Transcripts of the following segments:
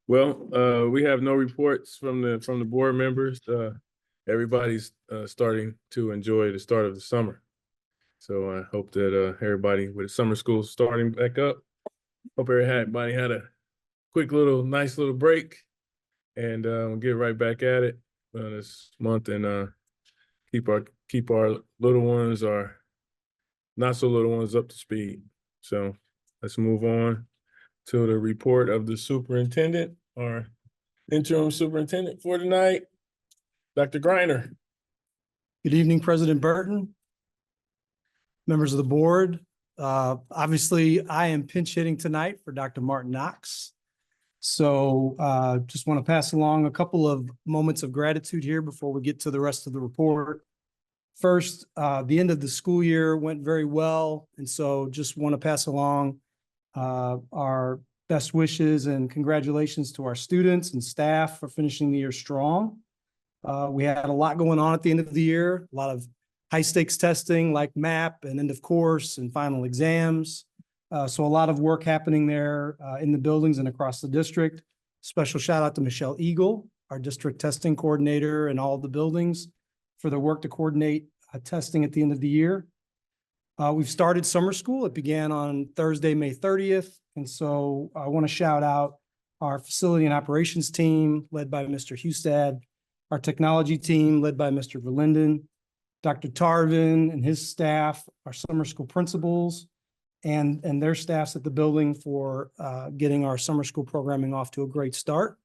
Well, we have no reports from the board members. Everybody's starting to enjoy the start of the summer. So I hope that everybody with summer school starting back up, hope everybody had a nice little break, and we'll get right back at it this month and keep our little ones, our not so little ones, up to speed. So let's move on to the report of the superintendent, our interim superintendent for tonight, Dr. Griner. Good evening, President Burton, members of the board. Obviously, I am pinch hitting tonight for Dr. Martin Knox. So just want to pass along a couple of moments of gratitude here before we get to the rest of the report. First, the end of the school year went very well. And so just want to pass along our best wishes and congratulations to our students and staff for finishing the year strong. We had a lot going on at the end of the year, a lot of high stakes testing like MAP and end of course and final exams. So a lot of work happening there in the buildings and across the district. Special shout out to Michelle Eagle, our district testing coordinator, and all the buildings for their work to coordinate testing at the end of the year. We've started summer school. It began on Thursday, May 30th. And so I want to shout out our facility and operations team led by Mr. Hustad, our technology team led by Mr. Verlinden, Dr. Tarvin and his staff, our summer school principals, and their staffs at the building for getting our summer school programming off to a great start.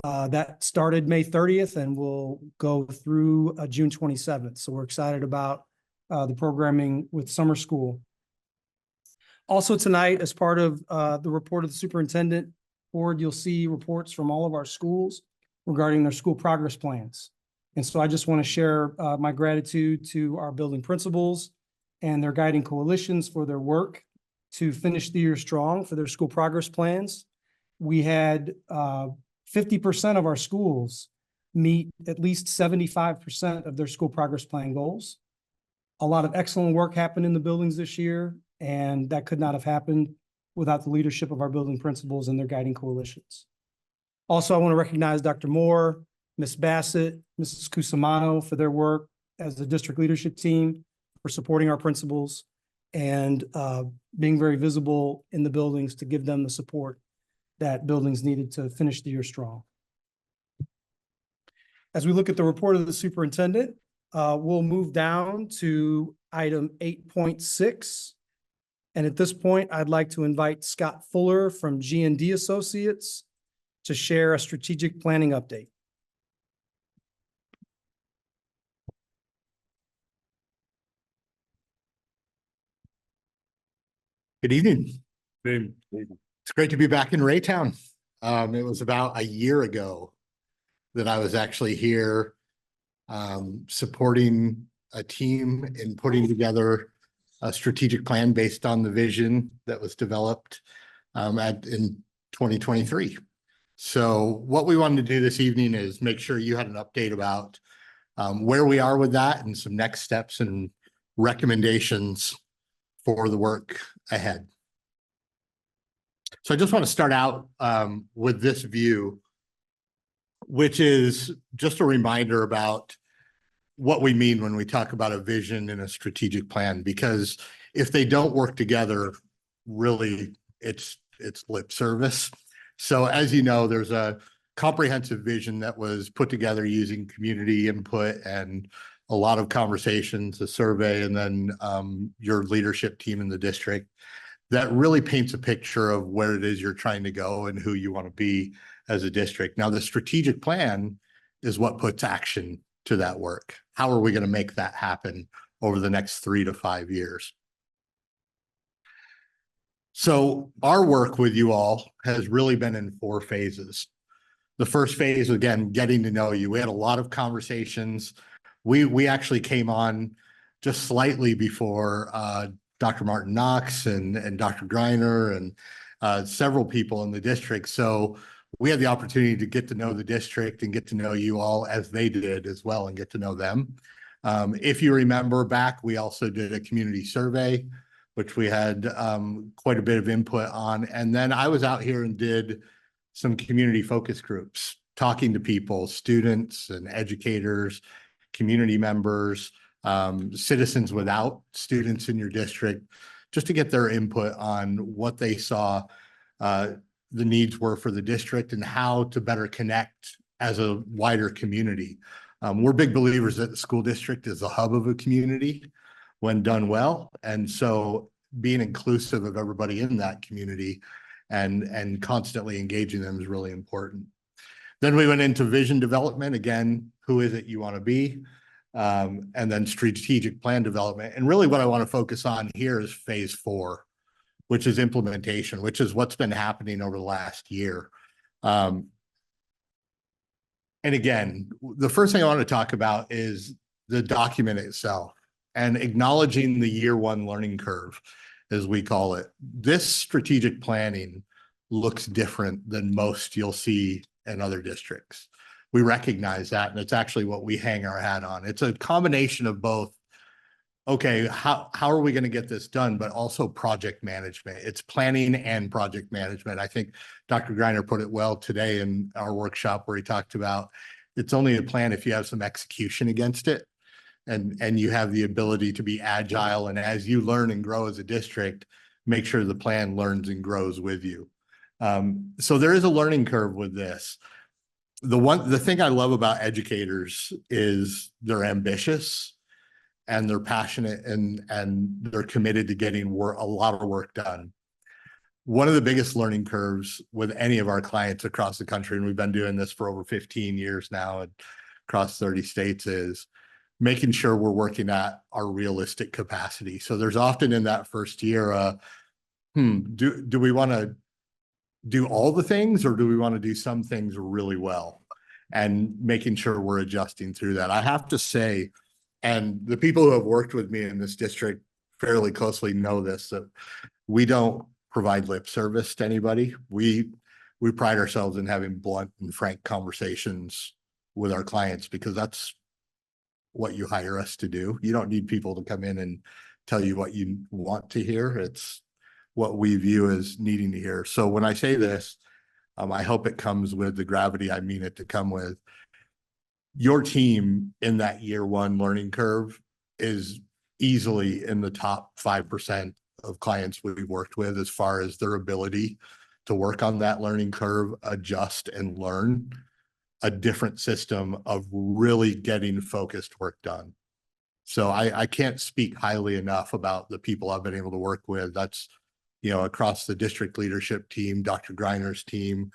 That started May 30th and will go through June 27th. So we're excited about the programming with summer school. Also tonight, as part of the report of the superintendent board, you'll see reports from all of our schools regarding their school progress plans. And so I just want to share my gratitude to our building principals and their guiding coalitions for their work to finish the year strong for their school progress plans. We had 50% of our schools meet at least 75% of their school progress plan goals. A lot of excellent work happened in the buildings this year, and that could not have happened without the leadership of our building principals and their guiding coalitions. Also, I want to recognize Dr. Moore, Ms. Bassett, Mrs. Cusimano for their work as the district leadership team for supporting our principals and being very visible in the buildings to give them the support that buildings needed to finish the year strong. As we look at the report of the superintendent, we'll move down to item 8.6. And at this point, I'd like to invite Scott Fuller from G&D Associates to share a strategic planning update. Good evening. It's great to be back in Raytown. It was about a year ago that I was actually here supporting a team in putting together a strategic plan based on the vision that was developed in 2023. So what we wanted to do this evening is make sure you had an update about where we are with that and some next steps and recommendations for the work ahead. So I just want to start out with this view, which is just a reminder about what we mean when we talk about a vision and a strategic plan, because if they don't work together, really it's lip service. So as you know, there's a comprehensive vision that was put together using community input and a lot of conversations, a survey, and then your leadership team in the district that really paints a picture of where it is you're trying to go and who you want to be as a district. Now, the strategic plan is what puts action to that work. How are we going to make that happen over the next 3 to 5 years? So our work with you all has really been in 4 phases. The first phase, again, getting to know you. We had a lot of conversations. We actually came on just slightly before Dr. Martin Knox and Dr. Griner and several people in the district. So we had the opportunity to get to know the district and get to know you all as they did as well and get to know them. If you remember back, we also did a community survey, which we had quite a bit of input on. And then I was out here and did some community focus groups, talking to people, students and educators, community members, citizens without students in your district, just to get their input on what they saw the needs were for the district and how to better connect as a wider community. We're big believers that the school district is the hub of a community when done well. And so being inclusive of everybody in that community and constantly engaging them is really important. Then we went into vision development. Again, who is it you want to be? And then strategic plan development. And really what I want to focus on here is phase 4, which is implementation, which is what's been happening over the last year. And again, the first thing I want to talk about is the document itself and acknowledging the year 1 learning curve, as we call it. This strategic planning looks different than most you'll see in other districts. We recognize that, and it's actually what we hang our hat on. It's a combination of both. Okay, how are we going to get this done, but also project management. It's planning and project management. I think Dr. Greiner put it well today in our workshop where he talked about it's only a plan if you have some execution against it and you have the ability to be agile. And as you learn and grow as a district, make sure the plan learns and grows with you. So there is a learning curve with this. The thing I love about educators is they're ambitious and they're passionate and they're committed to getting a lot of work done. One of the biggest learning curves with any of our clients across the country, and we've been doing this for over 15 years now and across 30 states, is making sure we're working at our realistic capacity. So there's often in that first year, do we want to do all the things or do we want to do some things really well? And making sure we're adjusting through that. I have to say, and the people who have worked with me in this district fairly closely know this, that we don't provide lip service to anybody. We pride ourselves in having blunt and frank conversations with our clients because that's what you hire us to do. You don't need people to come in and tell you what you want to hear. It's what we view as needing to hear. So when I say this, I hope it comes with the gravity I mean it to come with. Your team in that year 1 learning curve is easily in the top 5% of clients we've worked with as far as their ability to work on that learning curve, adjust and learn a different system of really getting focused work done. So I can't speak highly enough about the people I've been able to work with. That's, across the district leadership team, Dr. Greiner's team,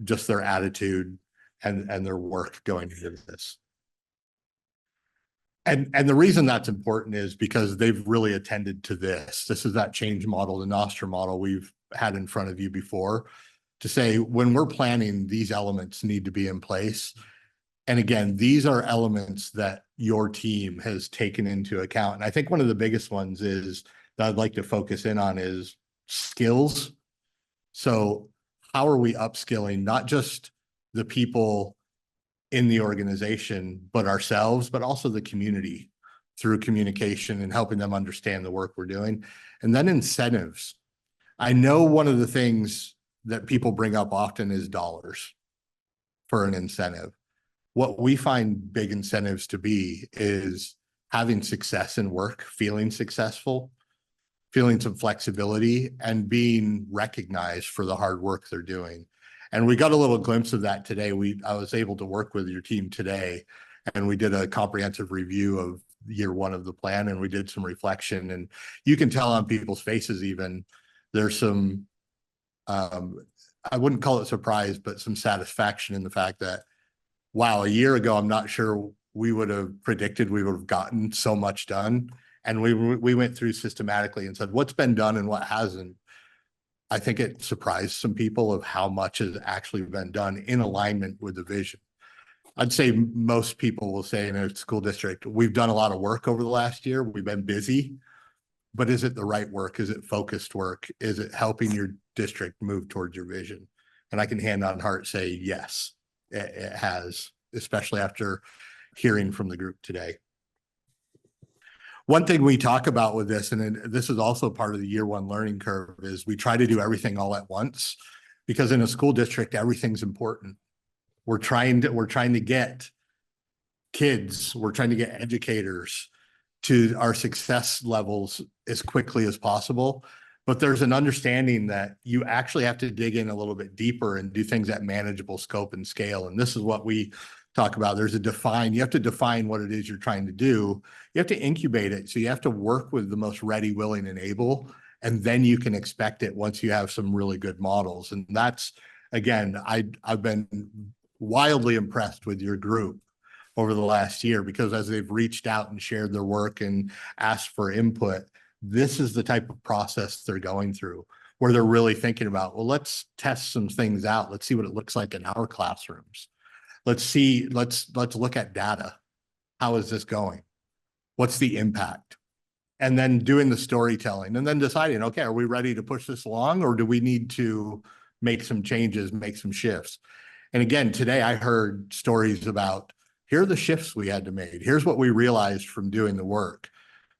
just their attitude and their work going into this. And the reason that's important is because they've really attended to this. This is that change model, the Nostra model we've had in front of you before, to say when we're planning, these elements need to be in place. And again, these are elements that your team has taken into account. And I think one of the biggest ones is that I'd like to focus in on is skills. So how are we upskilling not just the people in the organization, but ourselves, but also the community through communication and helping them understand the work we're doing. And then incentives. I know one of the things that people bring up often is dollars for an incentive. What we find big incentives to be is having success in work, feeling successful, feeling some flexibility, and being recognized for the hard work they're doing. And we got a little glimpse of that today. I was able to work with your team today, and we did a comprehensive review of year 1 of the plan, and we did some reflection. And you can tell on people's faces even, there's some, I wouldn't call it surprise, but some satisfaction in the fact that, wow, a year ago, I'm not sure we would have predicted we would have gotten so much done. And we went through systematically and said, what's been done and what hasn't. I think it surprised some people of how much has actually been done in alignment with the vision. I'd say most people will say in a school district, we've done a lot of work over the last year. We've been busy, but is it the right work? Is it focused work? Is it helping your district move towards your vision? And I can hand on heart say, yes, it has, especially after hearing from the group today. One thing we talk about with this, and this is also part of the year 1 learning curve, is we try to do everything all at once. because in a school district, everything's important. We're trying to get kids, we're trying to get educators to our success levels as quickly as possible. But there's an understanding that you actually have to dig in a little bit deeper and do things at manageable scope and scale. And this is what we talk about. You have to define what it is you're trying to do. You have to incubate it. So you have to work with the most ready, willing, and able, and then you can expect it once you have some really good models. And that's, again, I've been wildly impressed with your group over the last year, because as they've reached out and shared their work and asked for input, this is the type of process they're going through, where they're really thinking about, well, let's test some things out. Let's see what it looks like in our classrooms. Let's look at data. How is this going? What's the impact? And then doing the storytelling and then deciding, okay, are we ready to push this along, or do we need to make some changes, make some shifts? And again, today I heard stories about, here are the shifts we had to make. Here's what we realized from doing the work.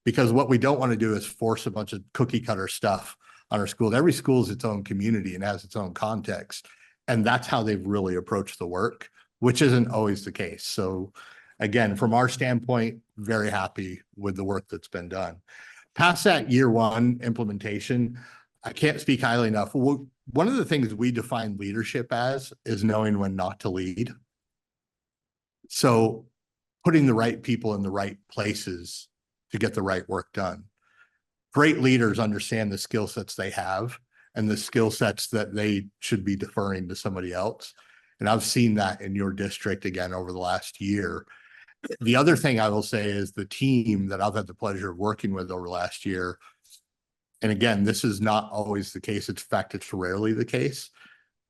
Because what we don't want to do is force a bunch of cookie cutter stuff on our school. Every school is its own community and has its own context. And that's how they've really approached the work, which isn't always the case. So again, from our standpoint, very happy with the work that's been done. Past that year one implementation, I can't speak highly enough. One of the things we define leadership as is knowing when not to lead. So putting the right people in the right places to get the right work done. Great leaders understand the skill sets they have and the skill sets that they should be deferring to somebody else. And I've seen that in your district again over the last year. The other thing I will say is the team that I've had the pleasure of working with over the last year, and again, this is not always the case. In fact, it's rarely the case,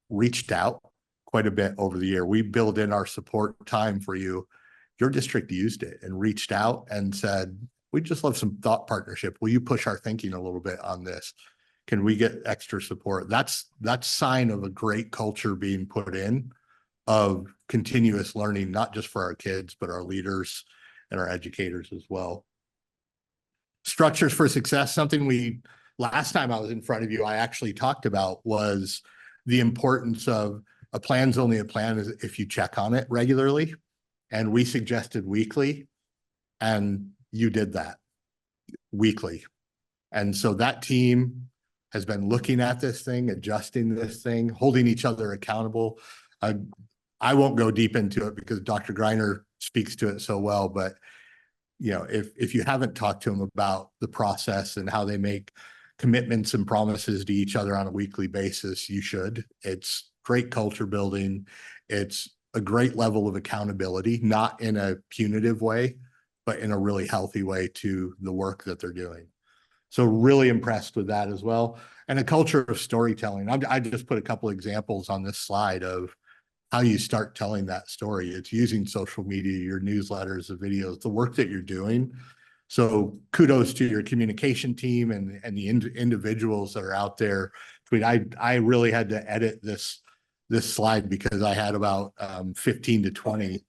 reached out quite a bit over the year. We build in our support time for you. Your district used it and reached out and said, we'd just love some thought partnership. Will you push our thinking a little bit on this? Can we get extra support? That's sign of a great culture being put in of continuous learning, not just for our kids, but our leaders and our educators as well. Structures for success, something last time I was in front of you, I actually talked about was the importance of a plan's only a plan if you check on it regularly. And we suggested weekly, and you did that weekly. And so that team has been looking at this thing, adjusting this thing, holding each other accountable. I won't go deep into it because Dr. Greiner speaks to it so well, but if you haven't talked to him about the process and how they make commitments and promises to each other on a weekly basis, you should. It's great culture building. It's a great level of accountability, not in a punitive way, but in a really healthy way to the work that they're doing. So really impressed with that as well. And a culture of storytelling. I just put a couple examples on this slide of how you start telling that story. It's using social media, your newsletters, the videos, the work that you're doing. So kudos to your communication team and the individuals that are out there. I really had to edit this slide because I had about 15 to 20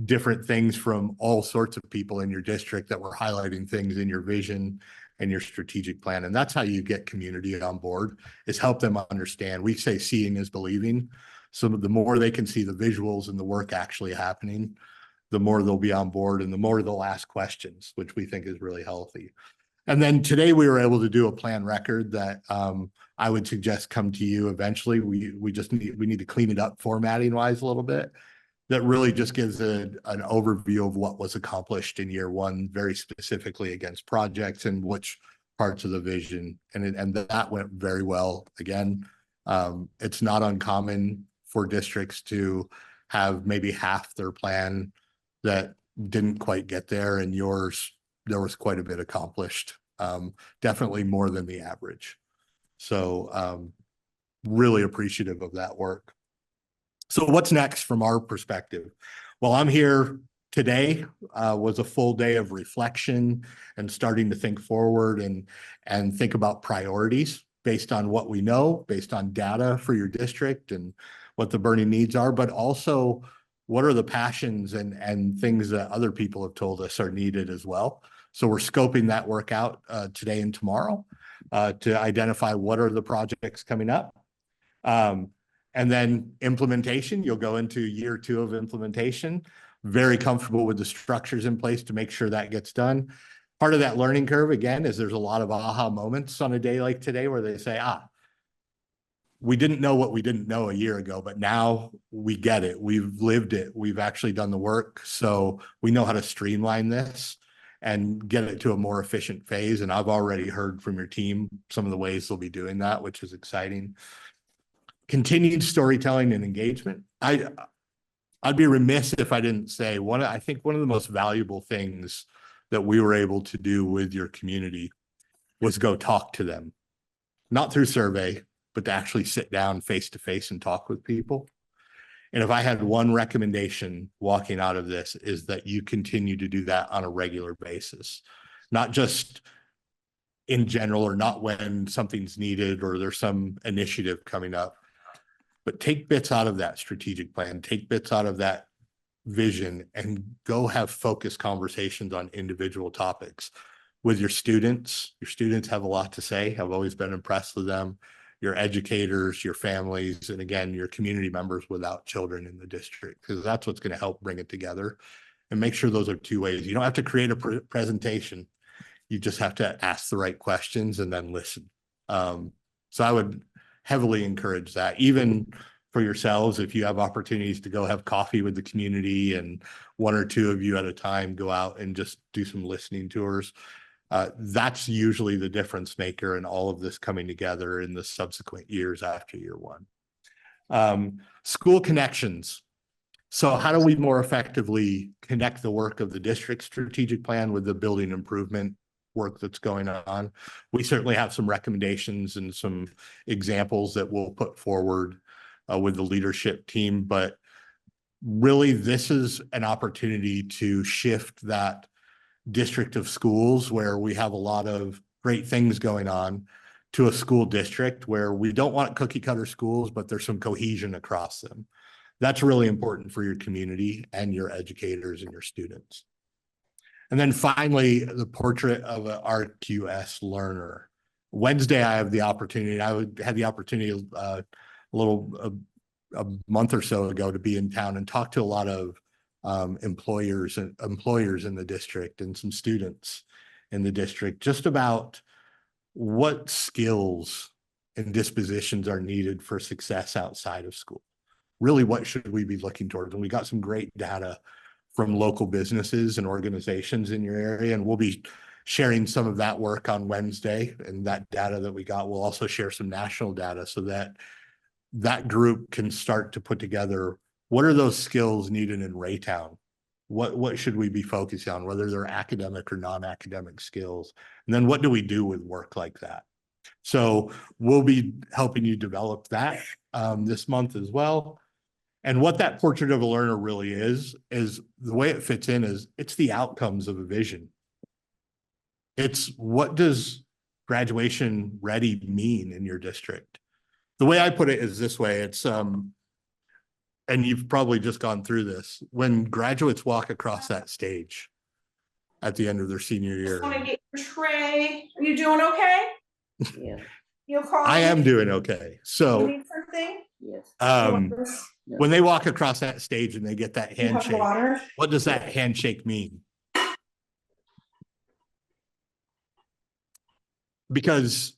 different things from all sorts of people in your district that were highlighting things in your vision and your strategic plan. And that's how you get community on board, is help them understand. We say seeing is believing. So the more they can see the visuals and the work actually happening, the more they'll be on board and the more they'll ask questions, which we think is really healthy. And then today we were able to do a plan record that I would suggest come to you eventually. We need to clean it up formatting wise a little bit. That really just gives an overview of what was accomplished in year one, very specifically against projects and which parts of the vision. And that went very well. Again, it's not uncommon for districts to have maybe half their plan that didn't quite get there, and yours, there was quite a bit accomplished, definitely more than the average. So really appreciative of that work. So what's next from our perspective? Well, I'm here today, was a full day of reflection and starting to think forward and think about priorities based on what we know, based on data for your district and what the burning needs are, but also what are the passions and things that other people have told us are needed as well. So we're scoping that work out today and tomorrow to identify what are the projects coming up. And then implementation, you'll go into year 2 of implementation, very comfortable with the structures in place to make sure that gets done. Part of that learning curve, again, is there's a lot of aha moments on a day like today where they say, we didn't know what we didn't know a year ago, but now we get it. We've lived it. We've actually done the work. So we know how to streamline this and get it to a more efficient phase. And I've already heard from your team some of the ways they'll be doing that, which is exciting. Continued storytelling and engagement. I'd be remiss if I didn't say I think one of the most valuable things that we were able to do with your community was go talk to them, not through survey, but to actually sit down face to face and talk with people. And if I had one recommendation walking out of this, is that you continue to do that on a regular basis, not just in general or not when something's needed or there's some initiative coming up, but take bits out of that strategic plan, take bits out of that vision and go have focused conversations on individual topics with your students. Your students have a lot to say. I've always been impressed with them. Your educators, your families, and again, your community members without children in the district, because that's what's going to help bring it together and make sure those are two ways. You don't have to create a presentation. You just have to ask the right questions and then listen. So I would heavily encourage that, even for yourselves, if you have opportunities to go have coffee with the community and 1 or 2 of you at a time go out and just do some listening tours. That's usually the difference maker in all of this coming together in the subsequent years after year 1. School connections. So how do we more effectively connect the work of the district strategic plan with the building improvement work that's going on? We certainly have some recommendations and some examples that we'll put forward with the leadership team, but really this is an opportunity to shift that district of schools where we have a lot of great things going on to a school district where we don't want cookie cutter schools, but there's some cohesion across them. That's really important for your community and your educators and your students. And then finally, the portrait of an RQS learner. Wednesday, I had the opportunity a month or so ago to be in town and talk to a lot of employers in the district and some students in the district just about what skills and dispositions are needed for success outside of school. Really, what should we be looking towards? And we got some great data from local businesses and organizations in your area, and we'll be sharing some of that work on Wednesday. And that data that we got, we'll also share some national data so that that group can start to put together what are those skills needed in Raytown? What should we be focusing on, whether they're academic or non-academic skills? And then what do we do with work like that? So we'll be helping you develop that this month as well. And what that portrait of a learner really is the way it fits in is it's the outcomes of a vision. It's what does graduation ready mean in your district? The way I put it is this way. It's and you've probably just gone through this. When graduates walk across that stage at the end of their senior year. I want to get your tray. Are you doing okay? Yeah. You'll call I me? am doing okay. You So need something? Yes. when they walk across that stage and they get that You have handshake, water? what does that handshake mean? Because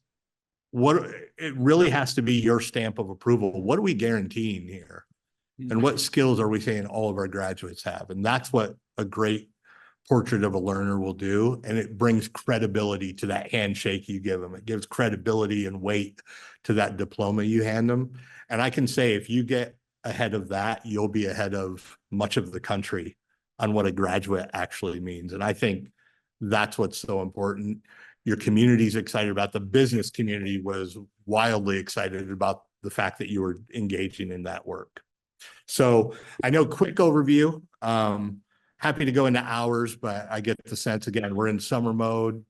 it really has to be your stamp of approval. What are we guaranteeing here? And what skills are we saying all of our graduates have? And that's what a great portrait of a learner will do. And it brings credibility to that handshake you give them. It gives credibility and weight to that diploma you hand them. And I can say, if you get ahead of that, you'll be ahead of much of the country on what a graduate actually means. And I think that's what's so important. Your community's excited about, the business community was wildly excited about the fact that you were engaging in that work. So I know, quick overview, happy to go into hours, but I get the sense, again, we're in summer mode.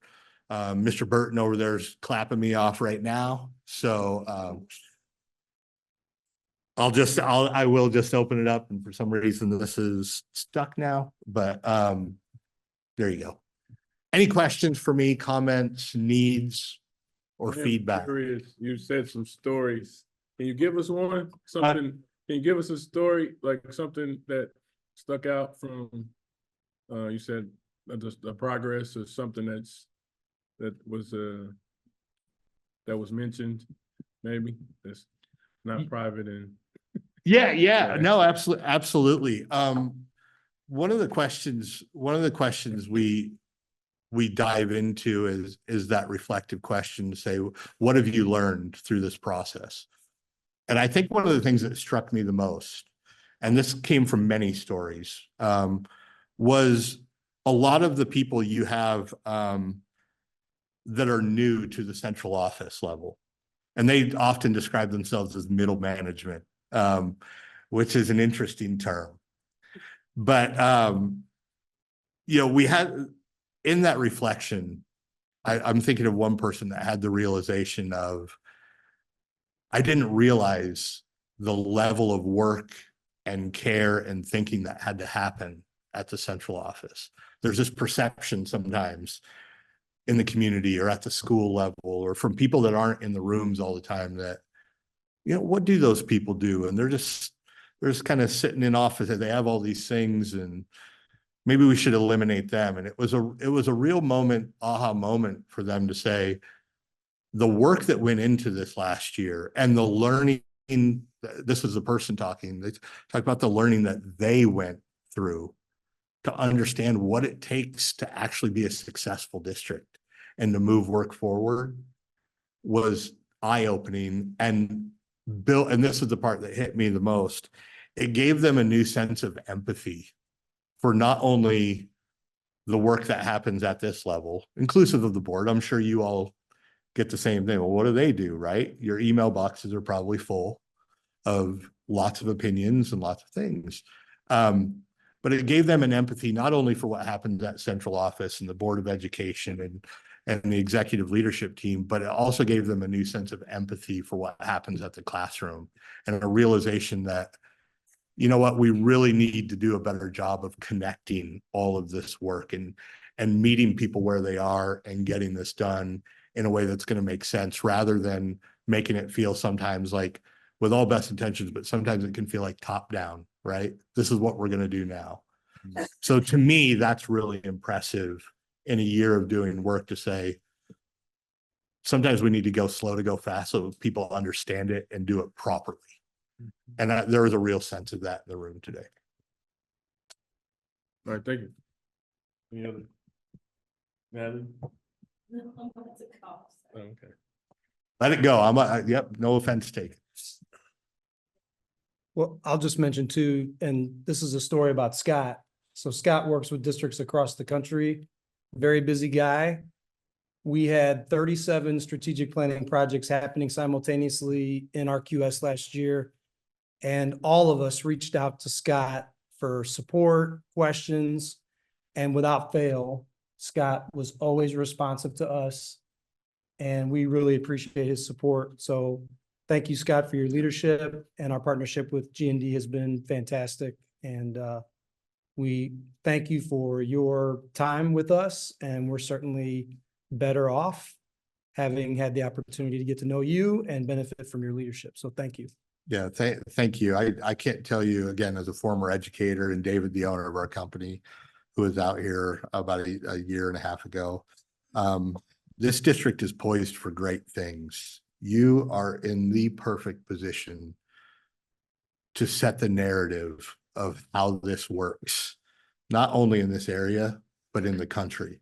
Mr. Burton over there is clapping me off right now. So I will just open it up, and for some reason this is stuck now, but there you go. Any questions for me, comments, needs, or I'm feedback? curious, you said some stories Can you give us one? Something, can you give us a story, like something that stuck out from, you said just a progress or something that was mentioned, maybe, that's not private and. Yeah, Yeah. no, absolutely, absolutely. One of the questions we dive into is that reflective question to say, what have you learned through this process? And I think one of the things that struck me the most, and this came from many stories, was a lot of the people you have that are new to the central office level. And they often describe themselves as middle management, which is an interesting term. But, we had in that reflection, I'm thinking of one person that had the realization of, I didn't realize the level of work and care and thinking that had to happen at the central office. There's this perception sometimes in the community or at the school level or from people that aren't in the rooms all the time that, what do those people do? And they're just kind of sitting in office and they have all these things and maybe we should eliminate them. And it was a real aha moment for them to say, the work that went into this last year and the learning, this is the person talking, they talk about the learning that they went through to understand what it takes to actually be a successful district and to move work forward was eye-opening and built, and this is the part that hit me the most, it gave them a new sense of empathy for not only the work that happens at this level, inclusive of the board. I'm sure you all get the same thing. Well, what do they do, right? Your email boxes are probably full of lots of opinions and lots of things. But it gave them an empathy, not only for what happens at central office and the Board of Education and the executive leadership team, but it also gave them a new sense of empathy for what happens at the classroom and a realization that, we really need to do a better job of connecting all of this work and meeting people where they are and getting this done in a way that's going to make sense rather than making it feel sometimes like with all best intentions, but sometimes it can feel like top down, right? This is what we're going to do now. So to me, that's really impressive in a year of doing work to say, sometimes we need to go slow to go fast so people understand it and do it properly. And there was a real sense of that in the room today. All right, thank you. Any other? Natalie? Oh, okay. Let it go. Yep, no offense taken. Well, I'll just mention too, and this is a story about Scott. So Scott works with districts across the country, very busy guy. We had 37 strategic planning projects happening simultaneously in RQS last year. And all of us reached out to Scott for support, questions, and without fail, Scott was always responsive to us. And we really appreciate his support. So thank you, Scott, for your leadership, and our partnership with G&D has been fantastic. And we thank you for your time with us, and we're certainly better off having had the opportunity to get to know you and benefit from your leadership. So thank you. Yeah, thank you. I can't tell you, again, as a former educator and David, the owner of our company, who was out here about a year and a half ago, this district is poised for great things. You are in the perfect position to set the narrative of how this works, not only in this area, but in the country.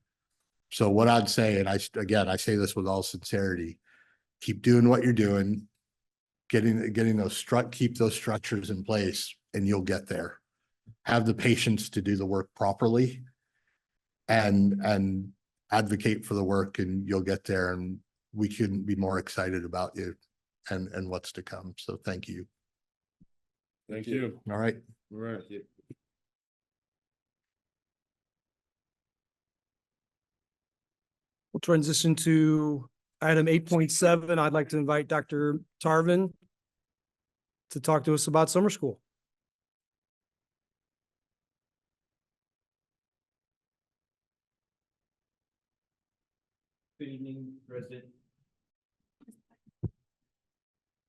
So what I'd say, and I say this with all sincerity, keep doing what you're doing, getting those keep those structures in place, and you'll get there. Have the patience to do the work properly and advocate for the work, and you'll get there. And we couldn't be more excited about you and what's to come. So thank you. Thank you. All right. All right. We'll transition to item 8.7. I'd like to invite Dr. Tarvin to talk to us about summer school. Good evening, President.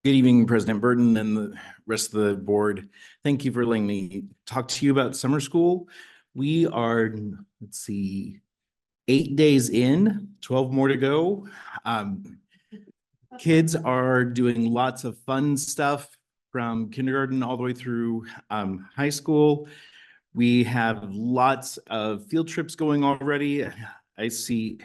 Good evening, President Burton and the rest of the board. Thank you for letting me talk to you about summer school. We are, let's see, 8 days in, 12 more to go. Kids are doing lots of fun stuff from kindergarten all the way through high school. We have lots of field trips going already. I see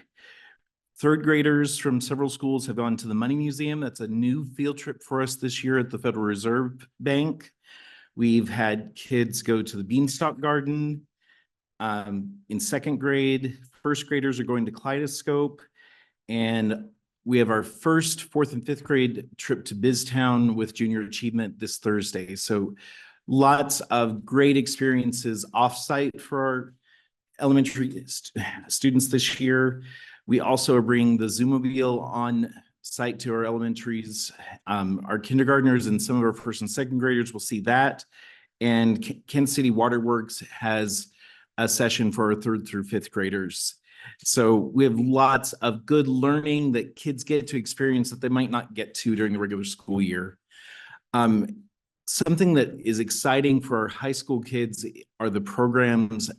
third graders from several schools have gone to the Money Museum. That's a new field trip for us this year at the Federal Reserve Bank. We've had kids go to the Beanstalk Garden. In second grade, first graders are going to Kaleidoscope. And we have our first fourth and fifth grade trip to BizTown with Junior Achievement this Thursday. So lots of great experiences offsite for our elementary students this year. We also are bringing the Zoomobile on site to our elementaries. Our kindergartners and some of our first and second graders will see that. And Kansas City Waterworks has a session for our third through fifth graders. So we have lots of good learning that kids get to experience that they might not get to during the regular school year. Something that is exciting for our high school kids are the programs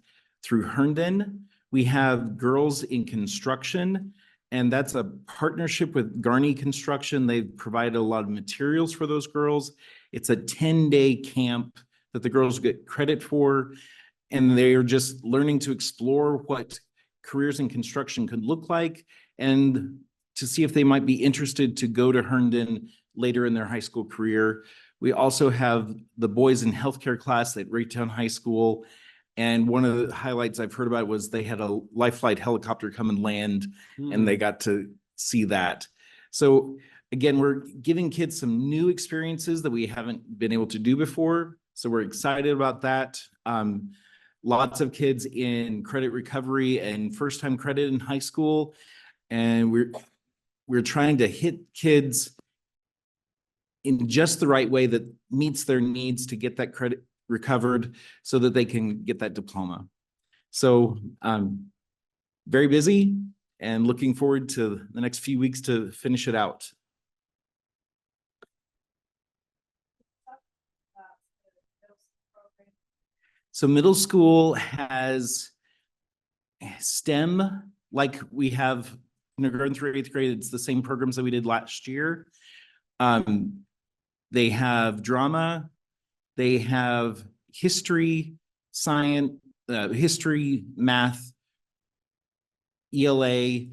through Herndon. We have Girls in Construction, and that's a partnership with Garney Construction. They've provided a lot of materials for those girls. It's a 10-day camp that the girls get credit for, and they're just learning to explore what careers in construction could look like and to see if they might be interested to go to Herndon later in their high school career. We also have the boys in healthcare class at Raytown High School. And one of the highlights I've heard about was they had a Life Flight helicopter come and land, and they got to see that. So again, we're giving kids some new experiences that we haven't been able to do before. So we're excited about that. Lots of kids in credit recovery and first-time credit in high school. And we're trying to hit kids in just the right way that meets their needs to get that credit recovered so that they can get that diploma. So very busy and looking forward to the next few weeks to finish it out. So middle school has STEM, like we have kindergarten through eighth grade. It's the same programs that we did last year. They have drama, they have history, science, history, math, ELA,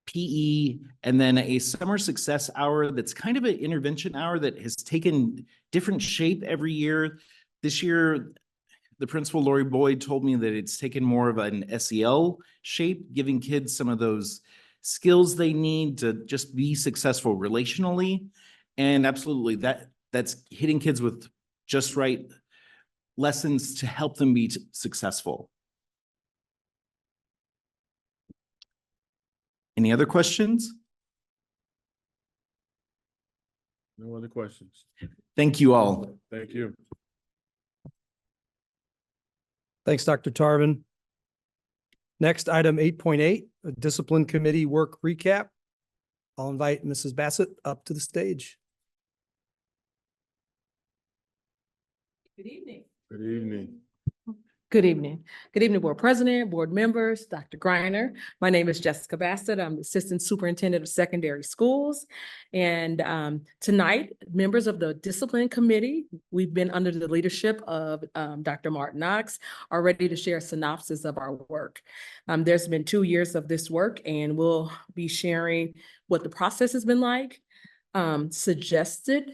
PE, and then a summer success hour that's kind of an intervention hour that has taken different shape every year. This year, the principal, Lori Boyd, told me that it's taken more of an SEL shape, giving kids some of those skills they need to just be successful relationally. And absolutely, that's hitting kids with just right lessons to help them be successful. Any other questions? No other questions. Thank you all. Thank you. Thanks, Dr. Tarvin. Next, item 8.8, a discipline committee work recap. I'll invite Mrs. Bassett up to the stage. Good evening. Good evening. Good evening. Good evening, board president, board members, Dr. Greiner. My name is Jessica Bassett. I'm the Assistant Superintendent of Secondary Schools. And tonight, members of the Discipline Committee, we've been under the leadership of Dr. Martin Knox, are ready to share a synopsis of our work. There's been 2 years of this work, and we'll be sharing what the process has been like, suggested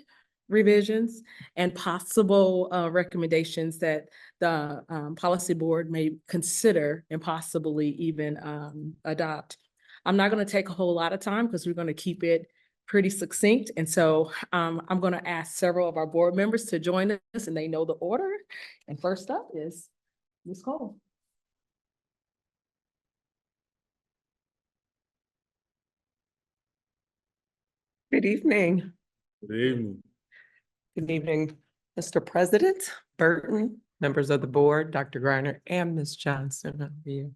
revisions, and possible recommendations that the policy board may consider and possibly even adopt. I'm not going to take a whole lot of time because we're going to keep it pretty succinct. And so I'm going to ask several of our board members to join us, and they know the order. And first up is Ms. Cole. Good evening. Good evening. Good evening, Mr. President Burton, members of the board, Dr. Greiner, and Ms. Johnson. How are you?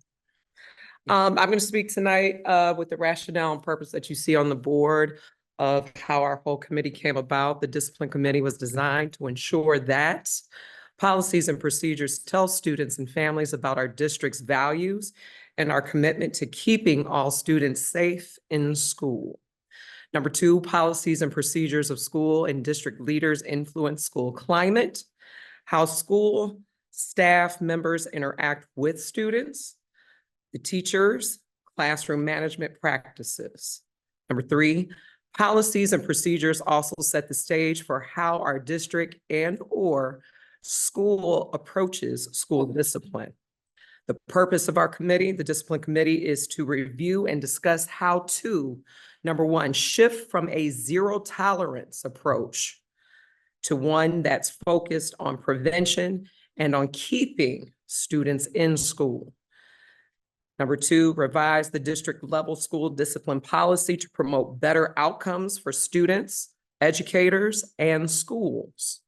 I'm going to speak tonight with the rationale and purpose that you see on the board of how our whole committee came about. The discipline committee was designed to ensure that policies and procedures tell students and families about our district's values and our commitment to keeping all students safe in school. Number two, policies and procedures of school and district leaders influence school climate, how school staff members interact with students, the teachers, classroom management practices. Number three, policies and procedures also set the stage for how our district and/or school approaches school discipline. The purpose of our committee, the discipline committee, is to review and discuss how to, number one, shift from a zero tolerance approach to one that's focused on prevention and on keeping students in school. Number two, revise the district level school discipline policy to promote better outcomes for students, educators, and schools.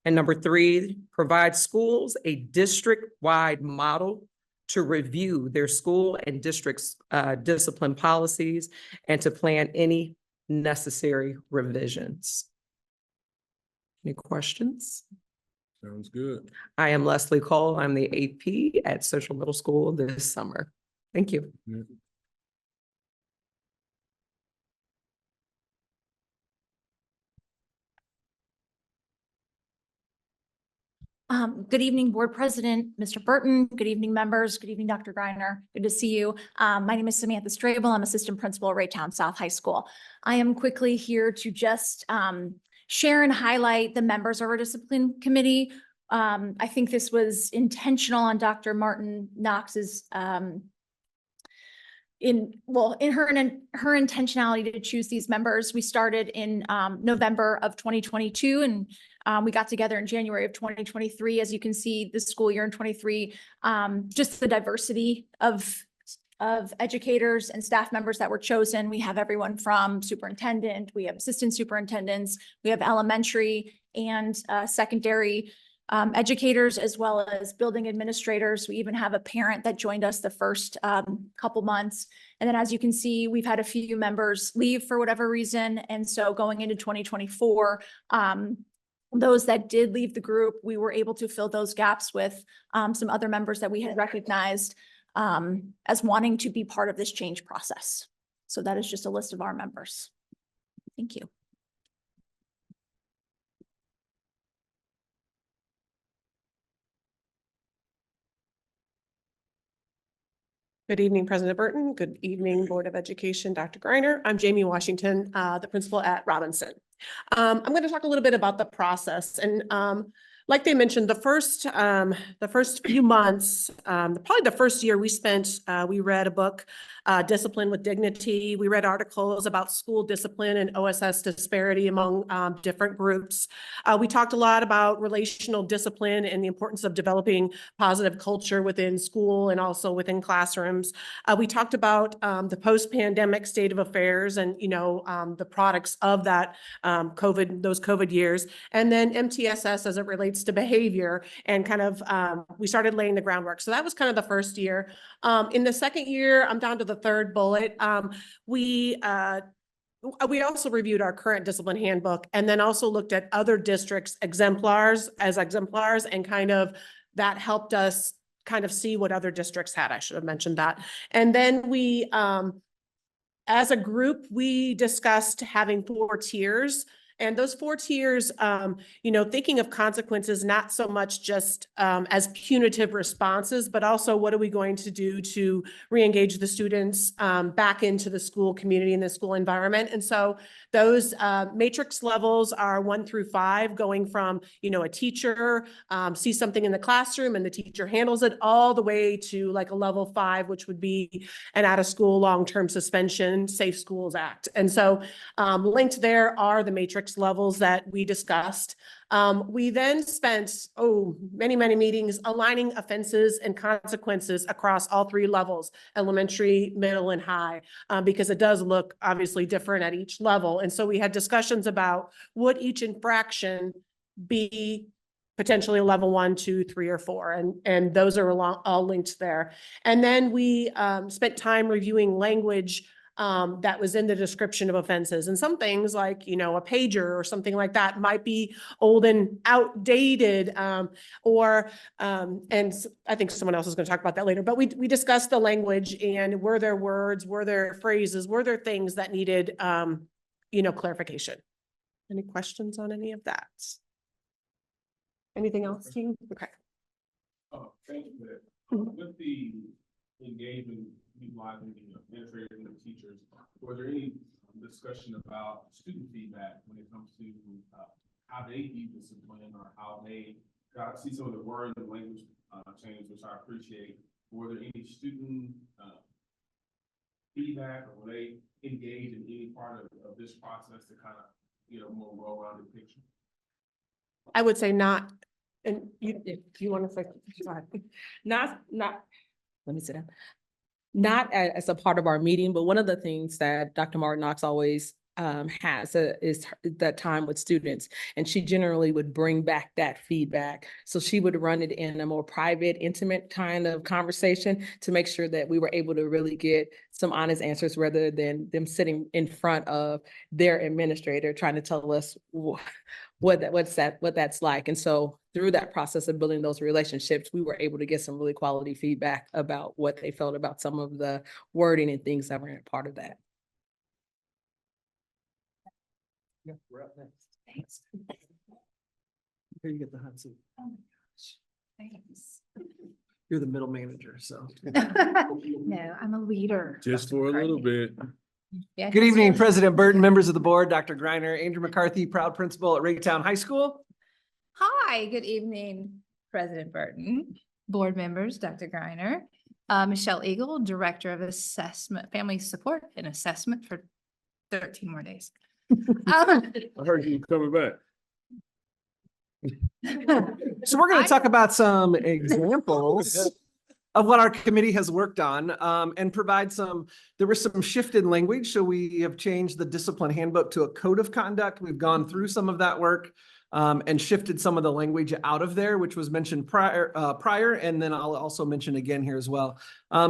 And number three, provide schools a district-wide model to review their school and district's discipline policies and to plan any necessary revisions. Any questions? Sounds good. I am Leslie Cole. I'm the AP at Central Middle School this summer. Thank you. Yeah. Good evening, Board President, Mr. Burton. Good evening, members. Good evening, Dr. Greiner. Good to see you. My name is Samantha Strabel. I'm Assistant Principal at Raytown South High School. I am quickly here to just share and highlight the members of our discipline committee. I think this was intentional on Dr. Martin Knox's in her intentionality to choose these members. We started in November of 2022 and we got together in January of 2023. As you can see, the school year in 23, just the diversity of educators and staff members that were chosen. We have everyone from superintendent, we have assistant superintendents, we have elementary and secondary educators, as well as building administrators. We even have a parent that joined us the first couple months. And then as you can see, we've had a few members leave for whatever reason. And so going into 2024, those that did leave the group, we were able to fill those gaps with some other members that we had recognized as wanting to be part of this change process. So that is just a list of our members. Thank you. Good evening, President Burton. Good evening, Board of Education, Dr. Greiner. I'm Jamie Washington, the principal at Robinson. I'm going to talk a little bit about the process. And like they mentioned, the first few months, probably the first year we spent, we read a book, Discipline with Dignity. We read articles about school discipline and OSS disparity among different groups. We talked a lot about relational discipline and the importance of developing positive culture within school and also within classrooms. We talked about the post-pandemic state of affairs and, the products of that those COVID years, and then MTSS as it relates to behavior, and kind of we started laying the groundwork. So that was kind of the first year. In the second year, I'm down to the third bullet. We also reviewed our current discipline handbook and then also looked at other districts' exemplars and kind of that helped us kind of see what other districts had. I should have mentioned that. And then we, as a group, we discussed having 4 tiers. And those 4 tiers, thinking of consequences, not so much just as punitive responses, but also what are we going to do to re-engage the students back into the school community and the school environment. And so those matrix levels are 1 through 5, going from, a teacher sees something in the classroom and the teacher handles it, all the way to like a level 5, which would be an out-of-school long-term suspension, Safe Schools Act. And so linked there are the matrix levels that we discussed. We then spent, many, many meetings aligning offenses and consequences across all 3 levels, elementary, middle, and high, because it does look obviously different at each level. And so we had discussions about would each infraction be potentially a level 1, 2, 3, or 4, and those are all linked there. And then we spent time reviewing language that was in the description of offenses. And some things like, you know, a pager or something like that might be old and outdated. And I think someone else is going to talk about that later, but we discussed the language and were there words, were there phrases, were there things that needed, you know, clarification. Any questions on any of that? Anything else, team? Okay. Oh, thank you for that. Mhm. With the engagement, utilizing the administrators and the teachers, was there any discussion about student feedback when it comes to how they view discipline or how they got to see some of the words and language change, which I appreciate. Were there any student feedback, or were they engaged in any part of this process to kind of, you know, more well-rounded picture? I would say not. And you, if you want to say, go ahead. Not, let me sit down. Not as a part of our meeting, but one of the things that Dr. Martin Knox always has is that time with students. And she generally would bring back that feedback. So she would run it in a more private, intimate kind of conversation to make sure that we were able to really get some honest answers rather than them sitting in front of their administrator trying to tell us what that's like. And so through that process of building those relationships, we were able to get some really quality feedback about what they felt about some of the wording and things that were a part of that. Yeah, we're up next. Thanks. Here you get the hot seat. Oh my gosh, thanks. You're the middle manager, so. No, I'm a leader. Just for a little bit. Yeah, Good just evening, for- President Burton, members of the board, Dr. Griner, Andrew McCarthy, proud principal at Raytown High School. Hi, good evening, President Burton, board members, Dr. Griner, Michelle Eagle, Director of Assessment, Family Support and Assessment for 13 more days. I heard you coming back. So we're going to talk about some examples of what our committee has worked on and provide there was some shift in language. So we have changed the discipline handbook to a code of conduct. We've gone through some of that work and shifted some of the language out of there, which was mentioned prior. And then I'll also mention again here as well.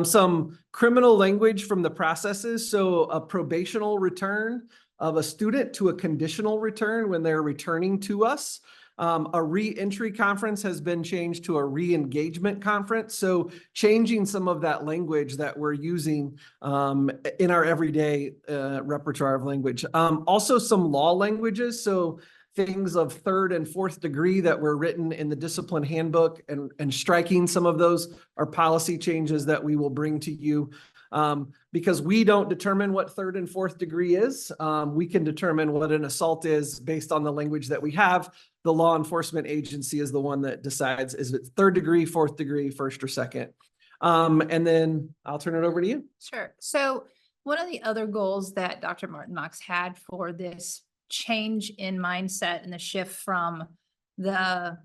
Some criminal language from the processes. So a probational return of a student to a conditional return when they're returning to us. A re-entry conference has been changed to a re-engagement conference. So changing some of that language that we're using in our everyday repertoire of language. Also some law languages. So things of third and fourth degree that were written in the discipline handbook and striking some of those are policy changes that we will bring to you. Because we don't determine what third and fourth degree is. We can determine what an assault is based on the language that we have. The law enforcement agency is the one that decides, is it third degree, fourth degree, first or second? And then I'll turn it over to you. Sure. So one of the other goals that Dr. Martin Knox had for this change in mindset and the shift from the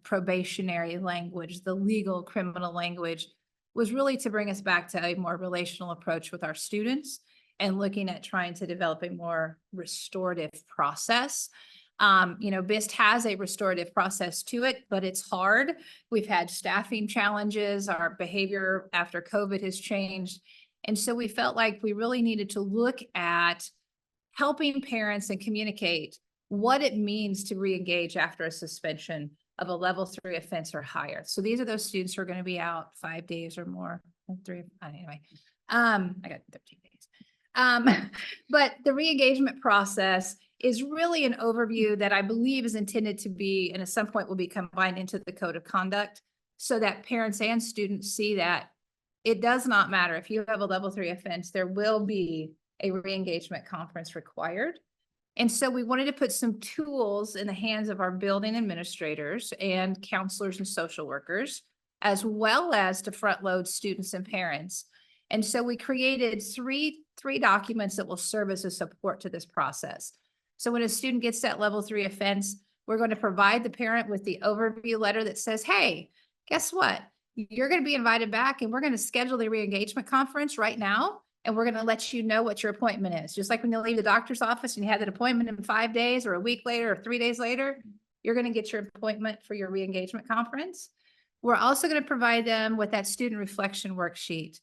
probationary language, the legal criminal language, was really to bring us back to a more relational approach with our students and looking at trying to develop a more restorative process. You know, BIST has a restorative process to it, but it's hard. We've had staffing challenges. Our behavior after COVID has changed. And so we felt like we really needed to look at helping parents and communicate what it means to re-engage after a suspension of a level 3 offense or higher. So these are those students who are going to be out 5 days or more. Anyway, I got 13 days. But the re-engagement process is really an overview that I believe is intended to be, and at some point will be combined into the code of conduct so that parents and students see that it does not matter if you have a level 3 offense, there will be a re-engagement conference required. And so we wanted to put some tools in the hands of our building administrators and counselors and social workers, as well as to front load students and parents. And so we created three documents that will serve as a support to this process. So when a student gets that level 3 offense, we're going to provide the parent with the overview letter that says, hey, guess what? You're going to be invited back and we're going to schedule the re-engagement conference right now. And we're going to let you know what your appointment is. Just like when you leave the doctor's office and you had that appointment in 5 days or a week later or 3 days later, you're going to get your appointment for your re-engagement conference. We're also going to provide them with that student reflection worksheet.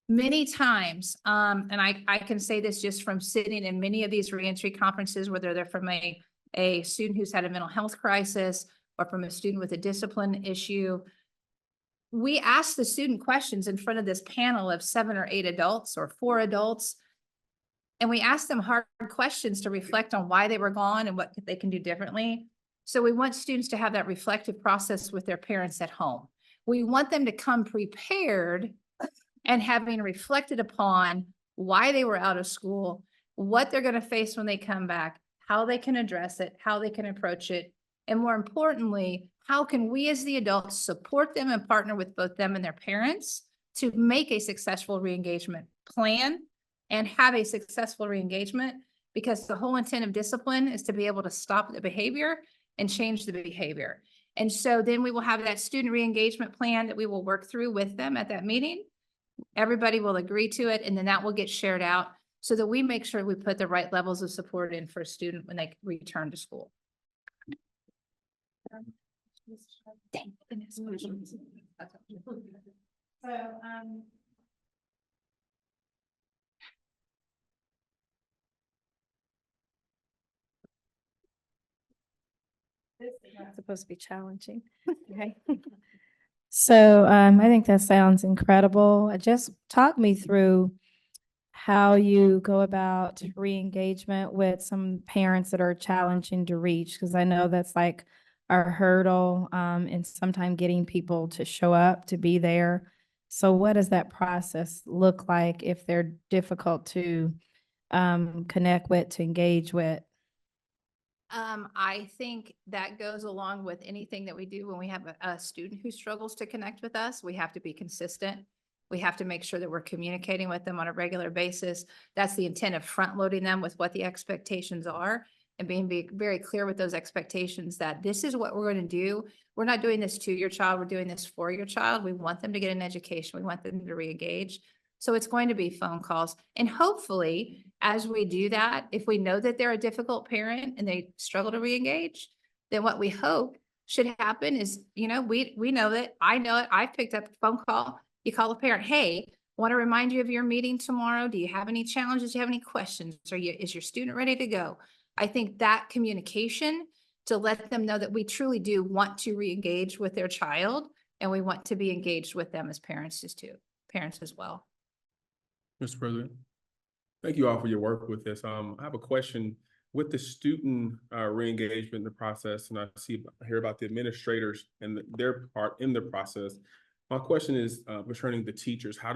many times, and I can say this just from sitting in many of these reentry conferences, whether they're from a student who's had a mental health crisis or from a student with a discipline issue, we ask the student questions in front of this panel of 7 or 8 adults or 4 adults. And we ask them hard questions to reflect on why they were gone and what they can do differently. So we want students to have that reflective process with their parents at home. We want them to come prepared and having reflected upon why they were out of school, what they're going to face when they come back, how they can address it, how they can approach it, and more importantly, how can we as the adults support them and partner with both them and their parents to make a successful reengagement plan and have a successful reengagement, because the whole intent of discipline is to be able to stop the behavior and change the behavior. And so then we will have that student reengagement plan that we will work through with them at that meeting. Everybody will agree to it, and then that will get shared out so that we make sure we put the right levels of support in for a student when they return to school. Thank goodness. This is not supposed to be challenging. Okay. So I think that sounds incredible. Just talk me through how you go about re-engagement with some parents that are challenging to reach, because I know that's like our hurdle and sometimes getting people to show up, to be there. So what does that process look like if they're difficult to connect with, to engage with? I think that goes along with anything that we do when we have a student who struggles to connect with us. We have to be consistent. We have to make sure that we're communicating with them on a regular basis. That's the intent of front loading them with what the expectations are and being very clear with those expectations that this is what we're going to do. We're not doing this to your child. We're doing this for your child. We want them to get an education. We want them to reengage. So it's going to be phone calls. And hopefully, as we do that, if we know that they're a difficult parent and they struggle to reengage, then what we hope should happen is, we know that, I know it, I've picked up a phone call. You call a parent, hey, want to remind you of your meeting tomorrow. Do you have any challenges? Do you have any questions? Is your student ready to go? I think that communication to let them know that we truly do want to reengage with their child and we want to be engaged with them as parents as well. Mr. President, thank you all for your work with this. I have a question with the student re-engagement in the process, and I hear about the administrators and their part in the process. My question is concerning the teachers. How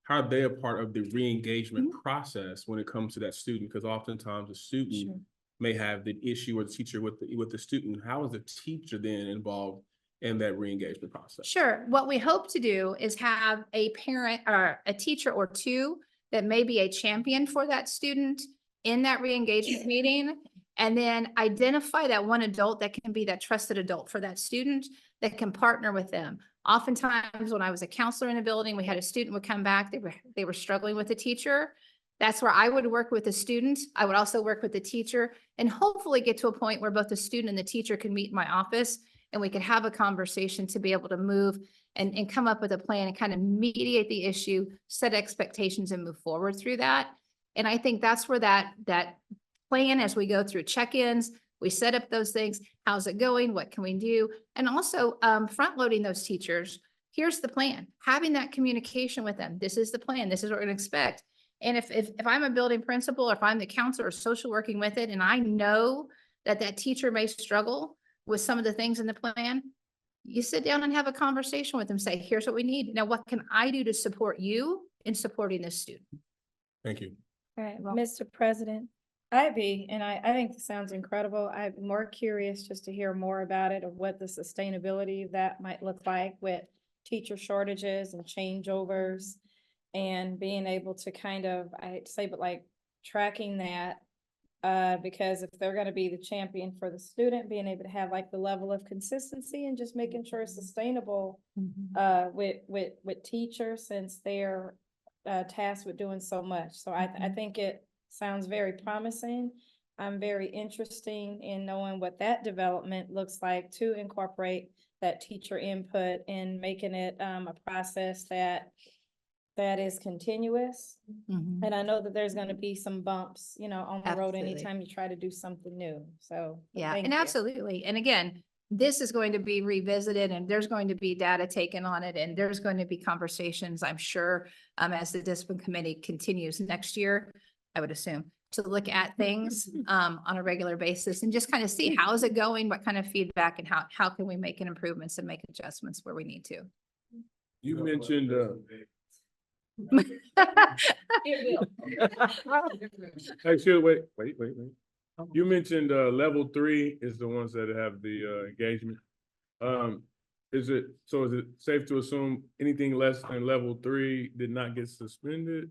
are they a part of the re-engagement process when it comes to that student? Because oftentimes the student may have the issue or the teacher with the student. How is the teacher then involved in that re-engagement process? Sure. What we hope to do is have a parent or a teacher or two that may be a champion for that student in that re-engagement meeting, and then identify that one adult that can be that trusted adult for that student that can partner with them. Oftentimes when I was a counselor in a building, we had a student would come back, they were struggling with a teacher. That's where I would work with the student. I would also work with the teacher and hopefully get to a point where both the student and the teacher can meet in my office and we could have a conversation to be able to move and come up with a plan and kind of mediate the issue, set expectations and move forward through that. And I think that's where that plan, as we go through check-ins, we set up those things. How's it going? What can we do? And also front loading those teachers. Here's the plan, having that communication with them. This is the plan. This is what we're going to expect. And if I'm a building principal, or if I'm the counselor or social working with it, and I know that teacher may struggle with some of the things in the plan, you sit down and have a conversation with them, say, here's what we need. Now, what can I do to support you in supporting this student? Thank you. All right, Mr. President, I think this sounds incredible. I'm more curious just to hear more about it, of what the sustainability of that might look like with teacher shortages and changeovers, and being able to kind of, I hate to say, but like tracking that, because if they're going to be the champion for the student, being able to have like the level of consistency and just making sure it's sustainable with teachers, since they're tasked with doing so much. So I think it sounds very promising. I'm very interested in knowing what that development looks like to incorporate that teacher input and making it a process that that is continuous. Mhm. And I know that there's gonna be some bumps, you know, on the road Absolutely. anytime you try to do something new, so. Yeah, thank and you. absolutely. And again, this is going to be revisited and there's going to be data taken on it and there's going to be conversations, I'm sure, as the discipline committee continues next year, I would assume, to look at things on a regular basis and just kind of see how is it going, what kind of feedback and how can we make improvements and make adjustments where we need to. You mentioned, actually, wait. You mentioned, level 3 is the ones that have the, engagement. Is it safe to assume anything less than level 3 did not get suspended?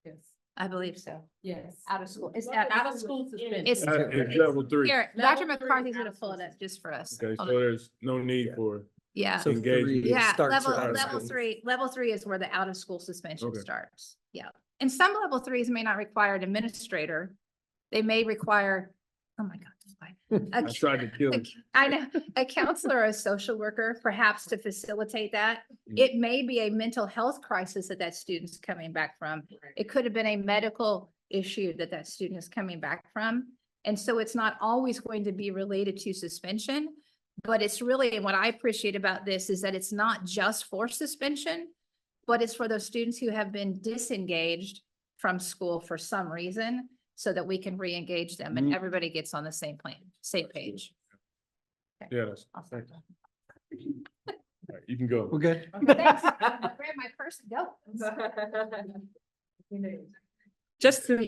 Yes. I believe so. Yes. Out of school. It's Out of school suspension. It's It's level 3. here, Level Dr. three McCarthy's out gonna of pull it school up just for us. Okay, Hold so on. there's no need for Yeah. So engagement. Yeah, starts level, out of level school. level three is where the out of school suspension Okay. starts. Yeah. And some level threes may not require an administrator. They may require, oh my God. it's fine. I tried to kill it. I know, a counselor or a social worker, perhaps to facilitate that. Mm. It may be a mental health crisis that student's coming back from. It could have been a medical issue that student is coming back from. And so it's not always going to be related to suspension. But it's really, and what I appreciate about this is that it's not just for suspension, but it's for those students who have been disengaged from school for some reason so that we can re-engage them and everybody gets on the same same page. Yeah, that's, I'll start. all right, you can go. We're good. Thanks. Grab my purse and go. Just to,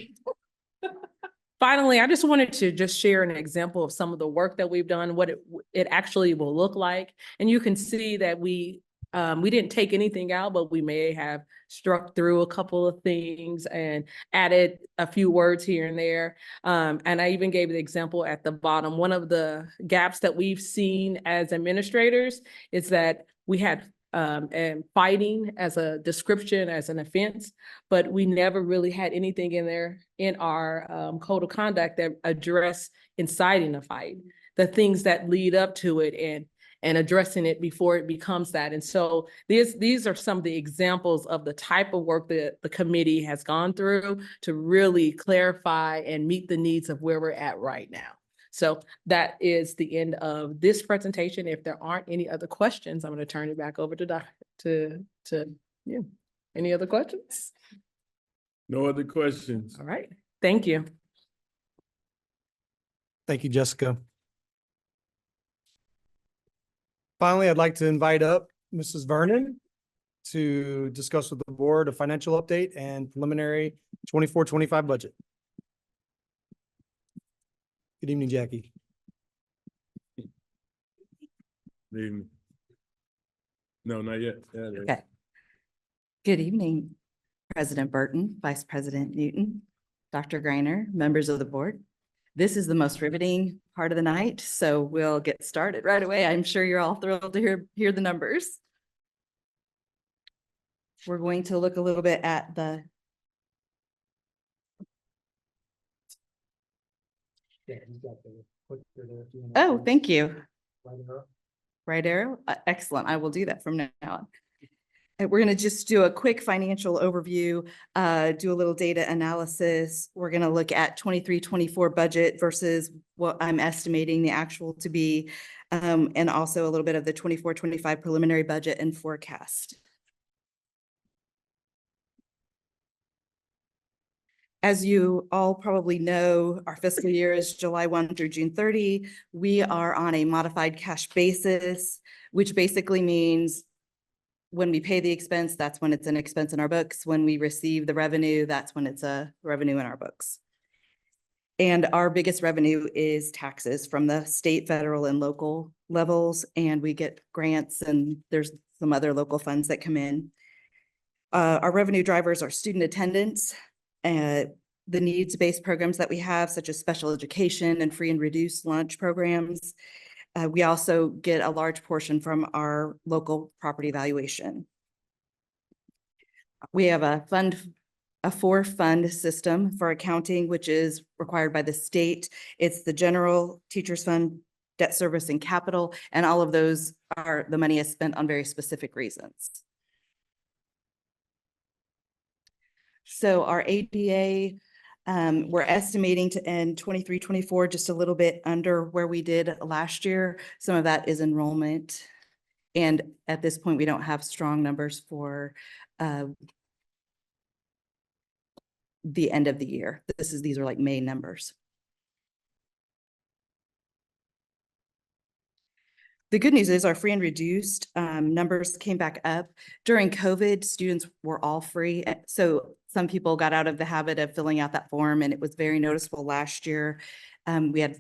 finally, I just wanted to just share an example of some of the work that we've done, what it actually will look like. And you can see that we didn't take anything out, but we may have struck through a couple of things and added a few words here and there. And I even gave the example at the bottom. One of the gaps that we've seen as administrators is that we had and fighting as a description, as an offense, but we never really had anything in there in our code of conduct that address inciting a fight, the things that lead up to it and addressing it before it becomes that. And so these are some of the examples of the type of work that the committee has gone through to really clarify and meet the needs of where we're at right now. So that is the end of this presentation. If there aren't any other questions, I'm going to turn it back over to you. Any other questions? No other questions. All right. Thank you. Thank you, Jessica. Finally, I'd like to invite up Mrs. Vernon to discuss with the board a financial update and preliminary 24-25 budget. Good evening, Jackie. No, not yet. Yeah, there- Okay. Good evening, President Burton, Vice President Newton, Dr. Greiner, members of the board. This is the most riveting part of the night, so we'll get started right away. I'm sure you're all thrilled to hear the numbers. We're going to look a little bit at the thank you. Right arrow? Excellent. I will do that from now on. And we're going to just do a quick financial overview, do a little data analysis. We're going to look at 23-24 budget versus what I'm estimating the actual to be, and also a little bit of the 24-25 preliminary budget and forecast. As you all probably know, our fiscal year is July 1 through June 30. We are on a modified cash basis, which basically means when we pay the expense, that's when it's an expense in our books. When we receive the revenue, that's when it's a revenue in our books. And our biggest revenue is taxes from the state, federal, and local levels. And we get grants and there's some other local funds that come in. Our revenue drivers are student attendance, the needs-based programs that we have, such as special education and free and reduced lunch programs. We also get a large portion from our local property valuation. We have a 4-fund system for accounting, which is required by the state. It's the general, teachers fund, debt service, and capital, and all of those are, the money is spent on very specific reasons. So our ADA, we're estimating to end 23-24 just a little bit under where we did last year. Some of that is enrollment. And at this point, we don't have strong numbers for the end of the year. These are like May numbers. The good news is our free and reduced numbers came back up. During COVID, students were all free. So some people got out of the habit of filling out that form, and it was very noticeable last year. We had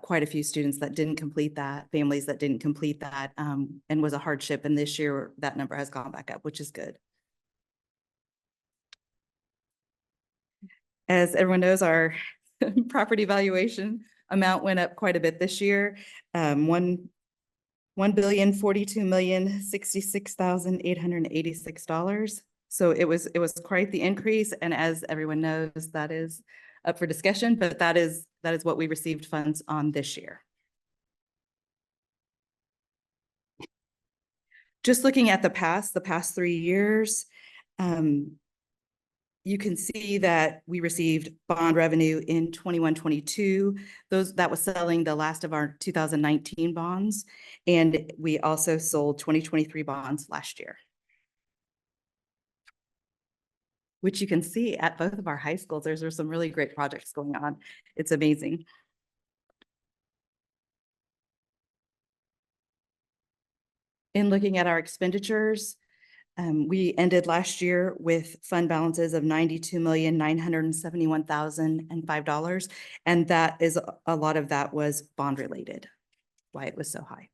quite a few students that didn't complete that, families that didn't complete that, and was a hardship. And this year that number has gone back up, which is good. As everyone knows, our property valuation amount went up quite a bit this year. $1,042,066,886. So it was quite the increase. And as everyone knows, that is up for discussion, but that is what we received funds on this year. Just looking at the past 3 years, you can see that we received bond revenue in 21-22. That was selling the last of our 2019 bonds. And we also sold 2023 bonds last year, which you can see at both of our high schools. There's some really great projects going on. It's amazing. In looking at our expenditures, we ended last year with fund balances of $92,971,005. And that is a lot of that was bond related, why it was so high.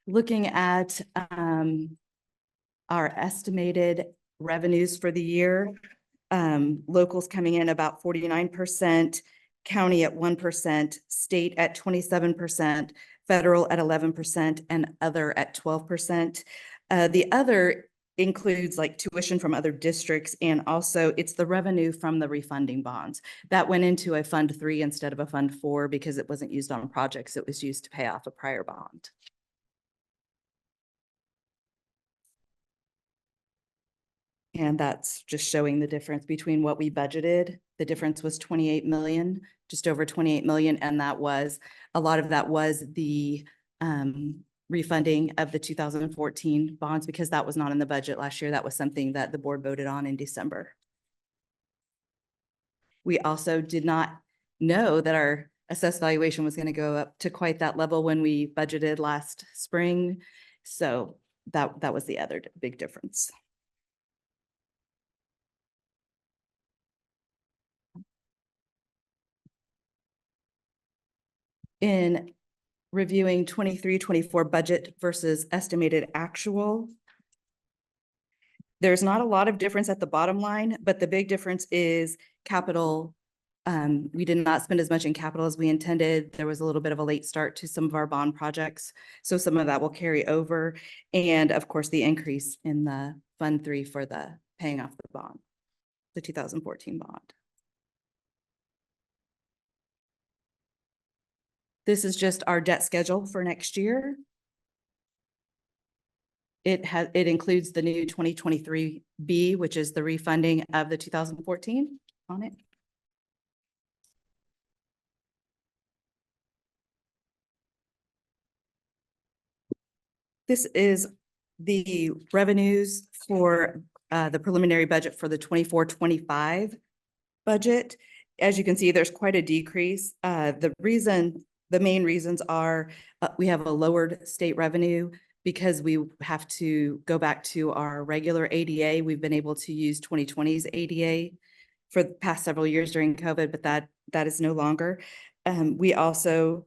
Looking at our estimated revenues for the year, locals coming in about 49%, county at 1%, state at 27%, federal at 11%, and other at 12%. The other includes like tuition from other districts, and also it's the revenue from the refunding bonds. That went into a Fund 3 instead of a Fund 4 because it wasn't used on projects. It was used to pay off a prior bond. And that's just showing the difference between what we budgeted. The difference was 28 million, just over 28 million. And that was, a lot of that was the refunding of the 2014 bonds because that was not in the budget last year. That was something that the board voted on in December. We also did not know that our assessed valuation was going to go up to quite that level when we budgeted last spring. So that was the other big difference. In reviewing 23-24 budget versus estimated actual, there's not a lot of difference at the bottom line, but the big difference is capital. We did not spend as much in capital as we intended. There was a little bit of a late start to some of our bond projects. So some of that will carry over. And of course, the increase in the Fund 3 for the paying off the bond, the 2014 bond. This is just our debt schedule for next year. It includes the new 2023B, which is the refunding of the 2014 on it. This is the revenues for the preliminary budget for the 24-25 budget. As you can see, there's quite a decrease. The main reasons are we have a lowered state revenue because we have to go back to our regular ADA. We've been able to use 2020's ADA for the past several years during COVID, but that is no longer. We also,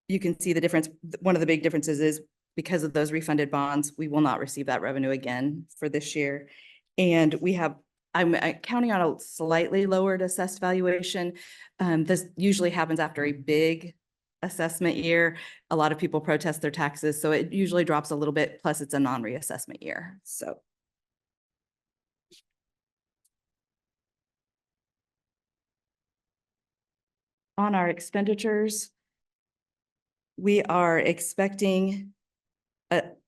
you can see the difference. One of the big differences is because of those refunded bonds, we will not receive that revenue again for this year. And I'm counting on a slightly lowered assessed valuation. This usually happens after a big assessment year. A lot of people protest their taxes, so it usually drops a little bit, plus it's a non-reassessment year. So on our expenditures, we are expecting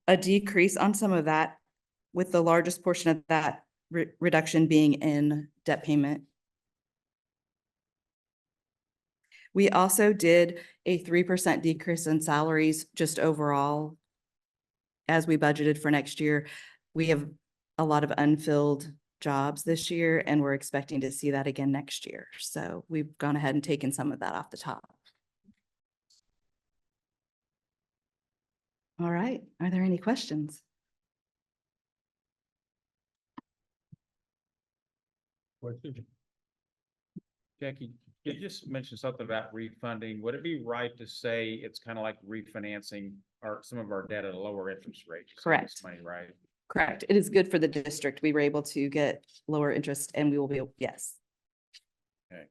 a decrease on some of that with the largest portion of that reduction being in debt payment. We also did a 3% decrease in salaries just overall. As we budgeted for next year, we have a lot of unfilled jobs this year, and we're expecting to see that again next year. So we've gone ahead and taken some of that off the top. All right, are there any questions? Jackie, you just mentioned something about refunding. Would it be right to say it's kind of like refinancing some of our debt at a lower interest rate? to save us Correct. Money, right? Correct. It is good for the district. We were able to get lower interest and we will be, yes. Okay.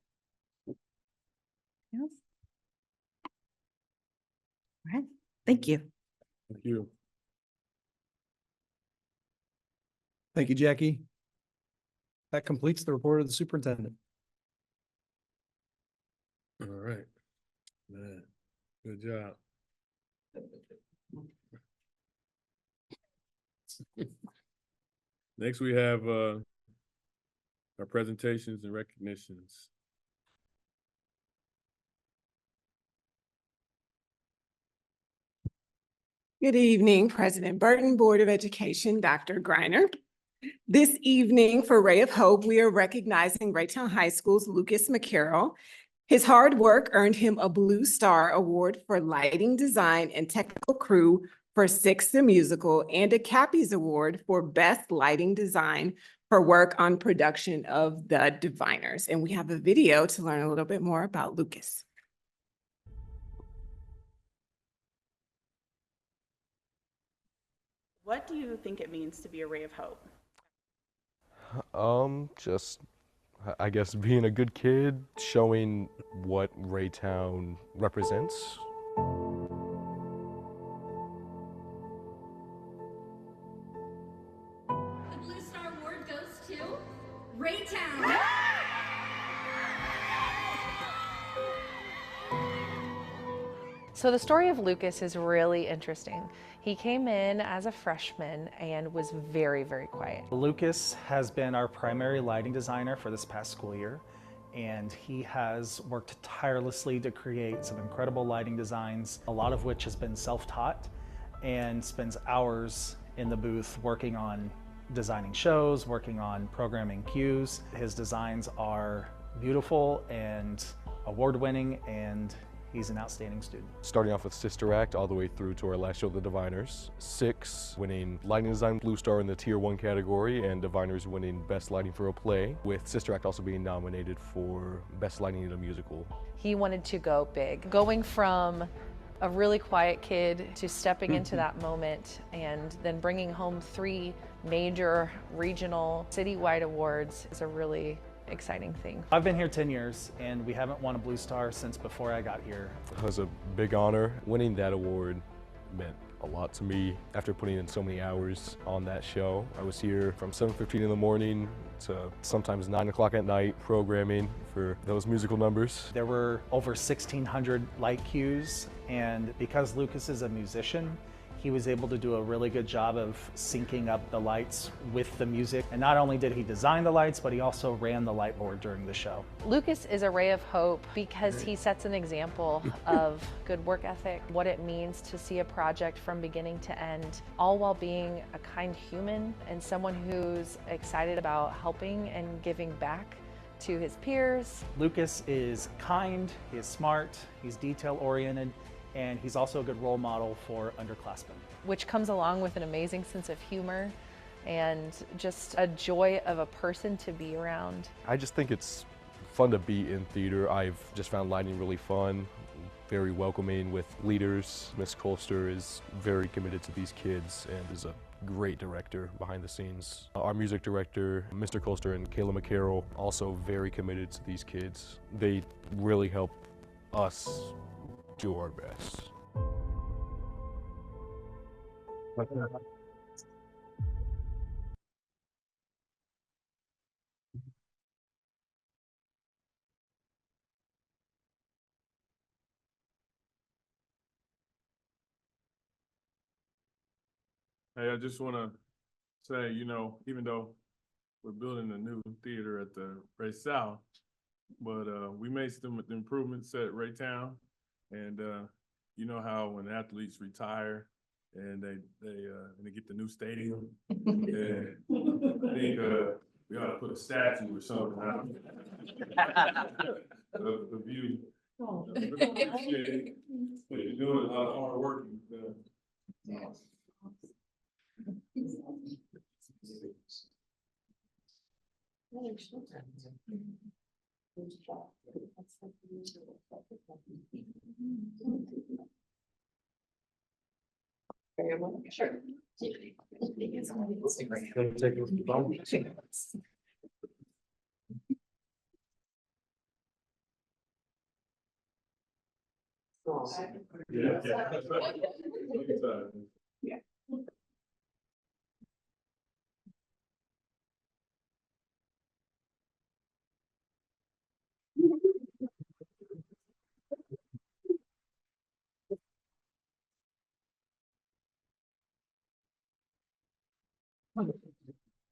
Yes. All right, thank you. Thank you. Thank you, Jackie. That completes the report of the superintendent. All right. Man, good job. Next, we have our presentations and recognitions. Good evening, President Burton, Board of Education, Dr. Griner. This evening for Ray of Hope, we are recognizing Raytown High School's Lucas McCarroll. His hard work earned him a Blue Star Award for Lighting Design and Technical Crew for Six the Musical and a Cappy's Award for Best Lighting Design for work on production of The Diviners. And we have a video to learn a little bit more about Lucas. What do you think it means to be a ray of hope? Just, I guess, being a good kid, showing what Raytown represents. The Blue Star Award goes to Raytown. So the story of Lucas is really interesting. He came in as a freshman and was very, very quiet. Lucas has been our primary lighting designer for this past school year, and he has worked tirelessly to create some incredible lighting designs, a lot of which has been self-taught, and spends hours in the booth working on designing shows, working on programming cues. His designs are beautiful and award-winning, and he's an outstanding student. Starting off with Sister Act all the way through to our last show, The Diviners. Six winning Lighting Design Blue Star in the Tier 1 category, and Diviners winning Best Lighting for a Play, with Sister Act also being nominated for Best Lighting in a Musical. He wanted to go big, going from a really quiet kid to stepping into that moment and then bringing home 3 major regional citywide awards is a really exciting thing. I've been here 10 years and we haven't won a Blue Star since before I got here. It was a big honor. Winning that award meant a lot to me after putting in so many hours on that show. I was here from 7:15 in the morning to sometimes 9 o'clock at night programming for those musical numbers. There were over 1,600 light cues, and because Lucas is a musician, he was able to do a really good job of syncing up the lights with the music. And not only did he design the lights, but he also ran the light board during the show. Lucas is a ray of hope because he sets an example of good work ethic, what it means to see a project from beginning to end, all while being a kind human and someone who's excited about helping and giving back to his peers. Lucas is kind, he is smart, he's detail-oriented, and he's also a good role model for underclassmen. Which comes along with an amazing sense of humor and just a joy of a person to be around. I just think it's fun to be in theater. I've just found lighting really fun, very welcoming with leaders. Miss Colster is very committed to these kids and is a great director behind the scenes. Our music director, Mr. Colster, and Kayla McCarroll, also very committed to these kids. They really help us do our best. Hey, I just want to say, you know, even though we're building a new theater at the Ray South, but we made some improvements at Raytown, and you know how when athletes retire and they get the new stadium, and I think we ought to put a statue or something out of the view. You're doing a lot of hard work. Sure. Yeah.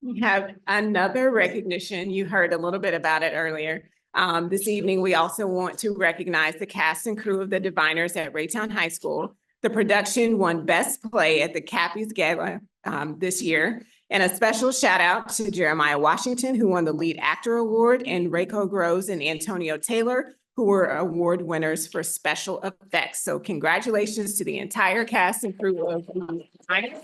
We have another recognition. You heard a little bit about it earlier. This evening, we also want to recognize the cast and crew of The Diviners at Raytown High School. The production won Best Play at the Cappy's Gala this year. And a special shout out to Jeremiah Washington, who won the Lead Actor Award, and Rayco Groves and Antonio Taylor, who were award winners for special effects. So congratulations to the entire cast and crew of The Diviners.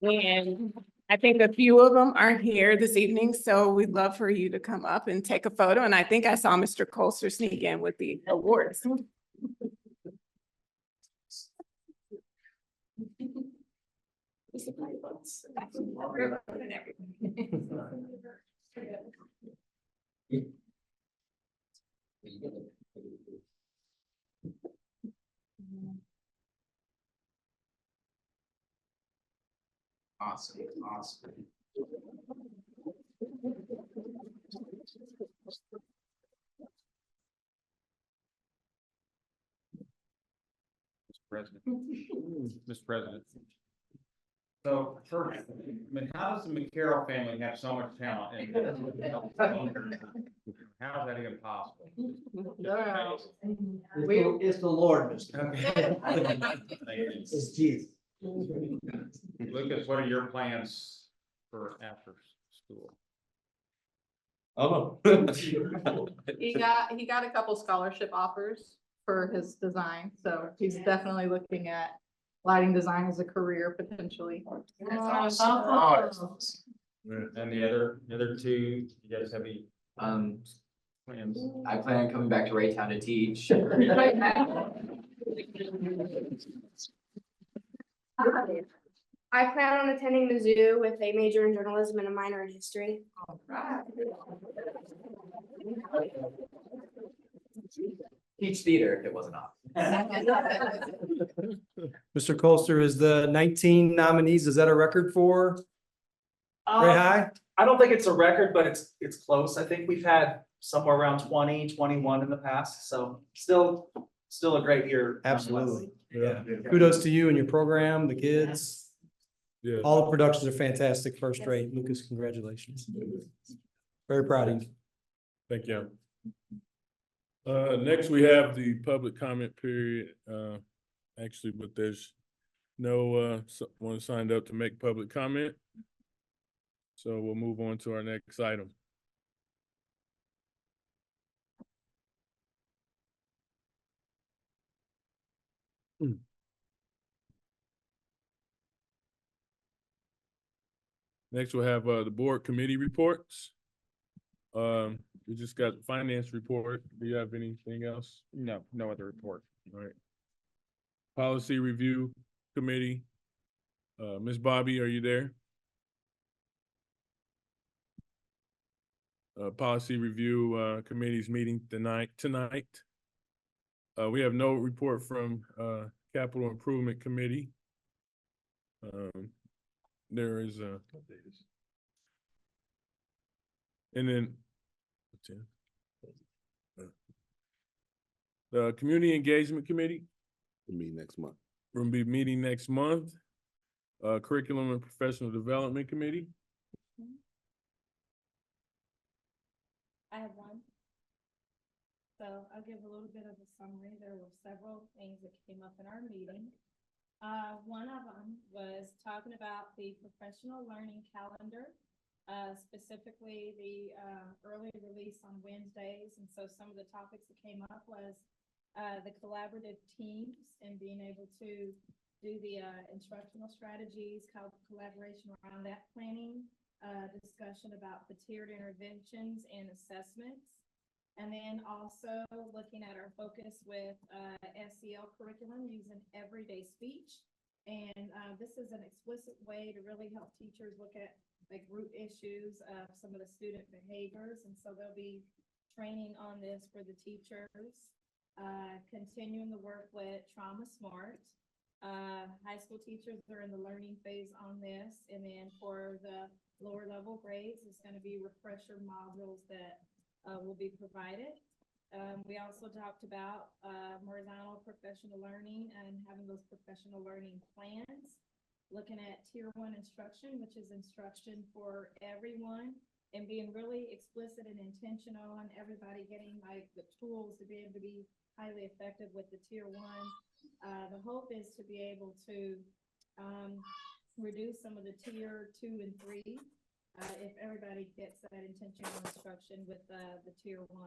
And I think a few of them are here this evening, so we'd love for you to come up and take a photo. And I think I saw Mr. Colster sneak in with the awards. Awesome, awesome. Mr. President. Mr. President. So first, I mean, how does the McCarroll family have so much talent? And how is that even possible? It's the Lord, Mr. It's Jesus. Lucas, what are your plans for after school? Oh. He got a couple scholarship offers for his design, so he's definitely looking at lighting design as a career potentially. And the other two, you guys have any plans? I plan on coming back to Raytown to teach. I plan on attending Mizzou with a major in journalism and a minor in history. Teach theater if it wasn't off. Mr. Colster, is the 19 nominees, is that a record for Ray High? I don't think it's a record, but it's close. I think we've had somewhere around 20, 21 in the past, so still a great year. Absolutely. Yeah. Kudos to you and your program, the kids. Yeah. All the productions are fantastic, first rate. Lucas, congratulations. Very proud of you. Thank you. Next, we have the public comment period. Actually, but there's no one signed up to make public comment. So we'll move on to our next item. Next, we'll have the board committee reports. We just got finance report. Do you have anything else? No other report. All right. Policy review committee. Ms. Bobby, are you there? Policy review committee's meeting tonight. We have no report from capital improvement committee. There is a, and then The Community Engagement Committee, We'll meet next month. we'll be meeting next month. Curriculum and Professional Development Committee. I have one. So I'll give a little bit of a summary. There were several things that came up in our meeting. One of them was talking about the professional learning calendar, specifically the early release on Wednesdays. And so some of the topics that came up was the collaborative teams and being able to do the instructional strategies, collaboration around that planning, discussion about the tiered interventions and assessments. And then also looking at our focus with SEL curriculum using everyday speech. And this is an explicit way to really help teachers look at like root issues of some of the student behaviors. And so there'll be training on this for the teachers. Continuing the work with Trauma Smart. High school teachers are in the learning phase on this. And then for the lower level grades, it's going to be refresher modules that will be provided. We also talked about horizontal professional learning and having those professional learning plans. Looking at tier 1 instruction, which is instruction for everyone, and being really explicit and intentional on everybody getting like the tools to be able to be highly effective with the tier 1. The hope is to be able to reduce some of the tier 2 and 3 if everybody gets that intentional instruction with the tier 1.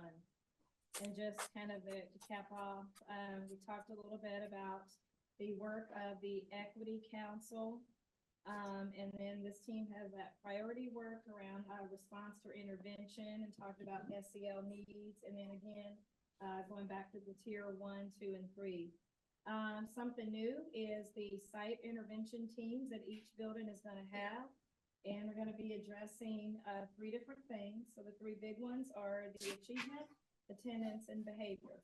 And just kind of to cap off, we talked a little bit about the work of the Equity Council. And then this team has that priority work around response for intervention and talked about SEL needs. And then again, going back to the tier 1, 2, and 3. Something new is the site intervention teams that each building is going to have. And we're going to be addressing 3 different things. So the 3 big ones are the achievement, attendance, and behavior.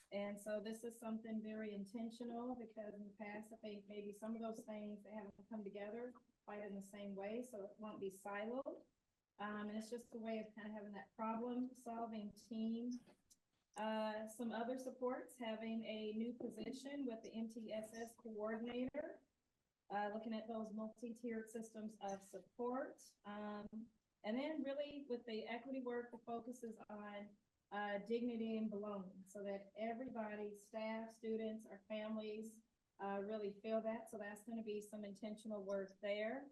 And so this is something very intentional because in the past, I think maybe some of those things they haven't come together quite in the same way, so it won't be siloed. And it's just a way of kind of having that problem-solving team. Some other supports, having a new position with the MTSS coordinator. Looking at those multi-tiered systems of support. And then really with the equity work, the focus is on dignity and belonging so that everybody, staff, students, our families really feel that. So that's going to be some intentional work there.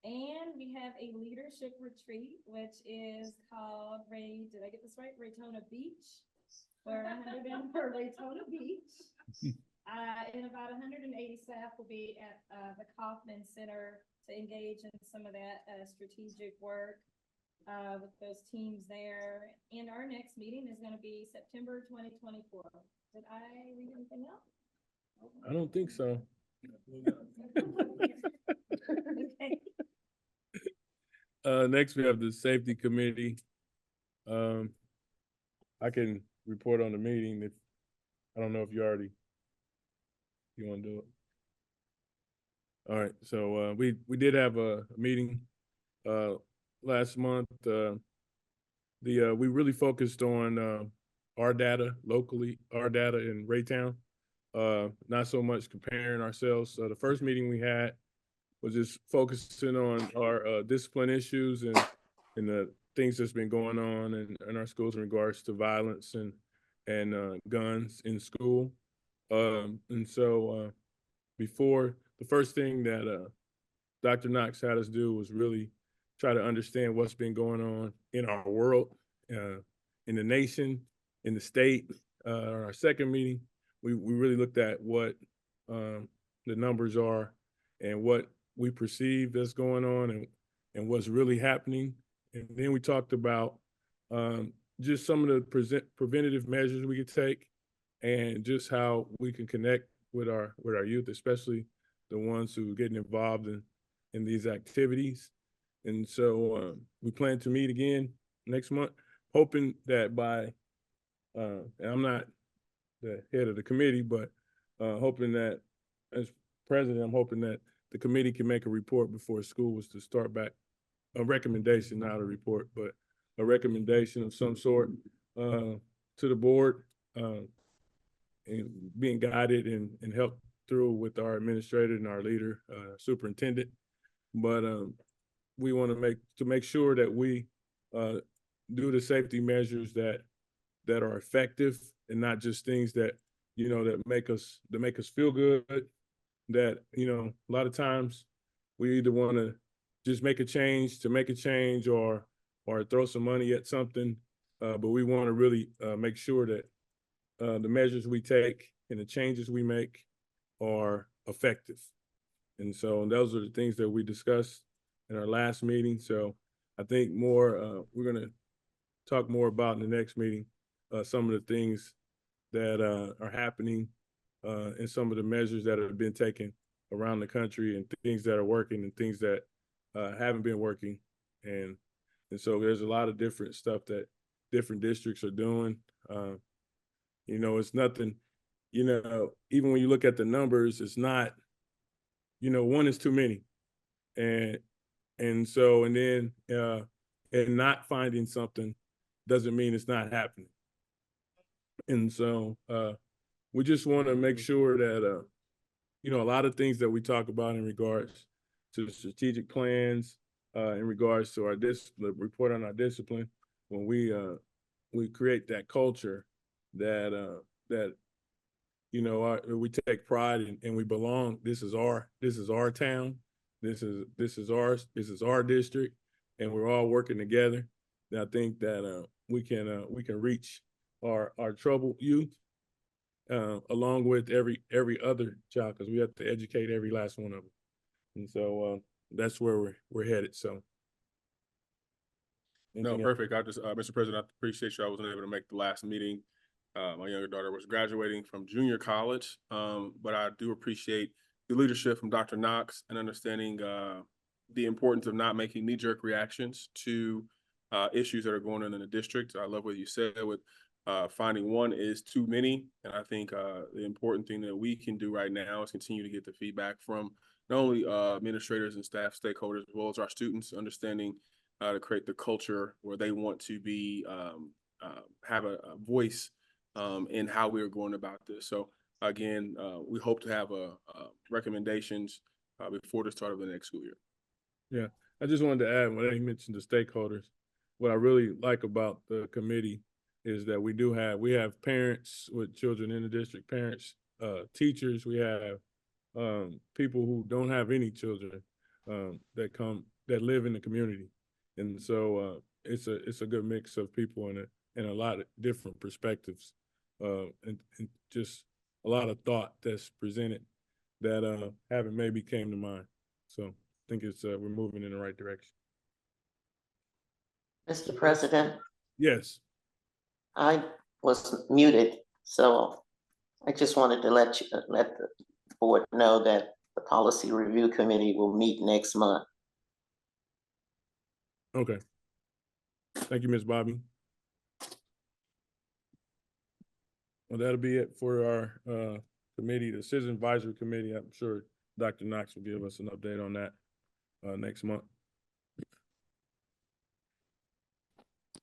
And we have a leadership retreat, which is called did I get this right? Raytona Beach. For Raytona Beach. And about 180 staff will be at the Kauffman Center to engage in some of that strategic work with those teams there. And our next meeting is going to be September 2024. Did I read anything else? I don't think so. Okay. Next we have the Safety Committee. I can report on the meeting if, I don't know if you want to do it. All right, so we did have a meeting last month. We really focused on our data locally, our data in Raytown, not so much comparing ourselves. So the first meeting we had was just focusing on our discipline issues and the things that's been going on in our schools in regards to violence and guns in school. And so before, the first thing that Dr. Knox had us do was really try to understand what's been going on in our world, in the nation, in the state. On our second meeting, we really looked at what the numbers are and what we perceive that's going on and what's really happening. And then we talked about just some of the preventative measures we could take and just how we can connect with our youth, especially the ones who are getting involved in these activities. And so we plan to meet again next month, hoping that by, and I'm not the head of the committee, but hoping that as president, I'm hoping that the committee can make a report before school was to start back, a recommendation, not a report, but a recommendation of some sort to the board being guided and helped through with our administrator and our leader, superintendent. But we want to make sure that we do the safety measures that are effective and not just things that, you know, that make us feel good. That, you know, a lot of times we either want to just make a change to make a change or throw some money at something. But we want to really make sure that the measures we take and the changes we make are effective. And so those are the things that we discussed in our last meeting. So I think more, we're going to talk more about in the next meeting, some of the things that are happening and some of the measures that have been taken around the country and things that are working and things that haven't been working. And so there's a lot of different stuff that different districts are doing. You know, it's nothing, you know, even when you look at the numbers, it's not, you know, one is too many. And so, and then, and not finding something doesn't mean it's not happening. And so, we just want to make sure that, you know, a lot of things that we talk about in regards to the strategic plans, in regards to our the report on our discipline, when we create that culture that, you know, we take pride and we belong. This is our town. This is our district, and we're all working together. And I think that we can reach our troubled youth along with every other child, because we have to educate every last one of them. And so that's where we're headed. So. No, perfect. I just, Mr. President, I appreciate you. I wasn't able to make the last meeting. My younger daughter was graduating from junior college, but I do appreciate the leadership from Dr. Knox and understanding the importance of not making knee-jerk reactions to issues that are going on in the district. I love what you said with finding one is too many. And I think the important thing that we can do right now is continue to get the feedback from not only administrators and staff stakeholders, as well as our students, understanding to create the culture where they want to be, have a voice in how we are going about this. So again, we hope to have recommendations before the start of the next school year. Yeah, I just wanted to add, when I mentioned the stakeholders, what I really like about the committee is that we have parents with children in the district, parents, teachers, we have people who don't have any children that live in the community. And so it's a good mix of people and a lot of different perspectives and just a lot of thought that's presented that haven't maybe came to mind. So I think it's we're moving in the right direction. Mr. President, Yes. I was muted, so I just wanted to let the board know that the Policy Review Committee will meet next month. Okay. Thank you, Ms. Bobby. Well, that'll be it for our committee, the Citizen Advisory Committee. I'm sure Dr. Knox will give us an update on that next month.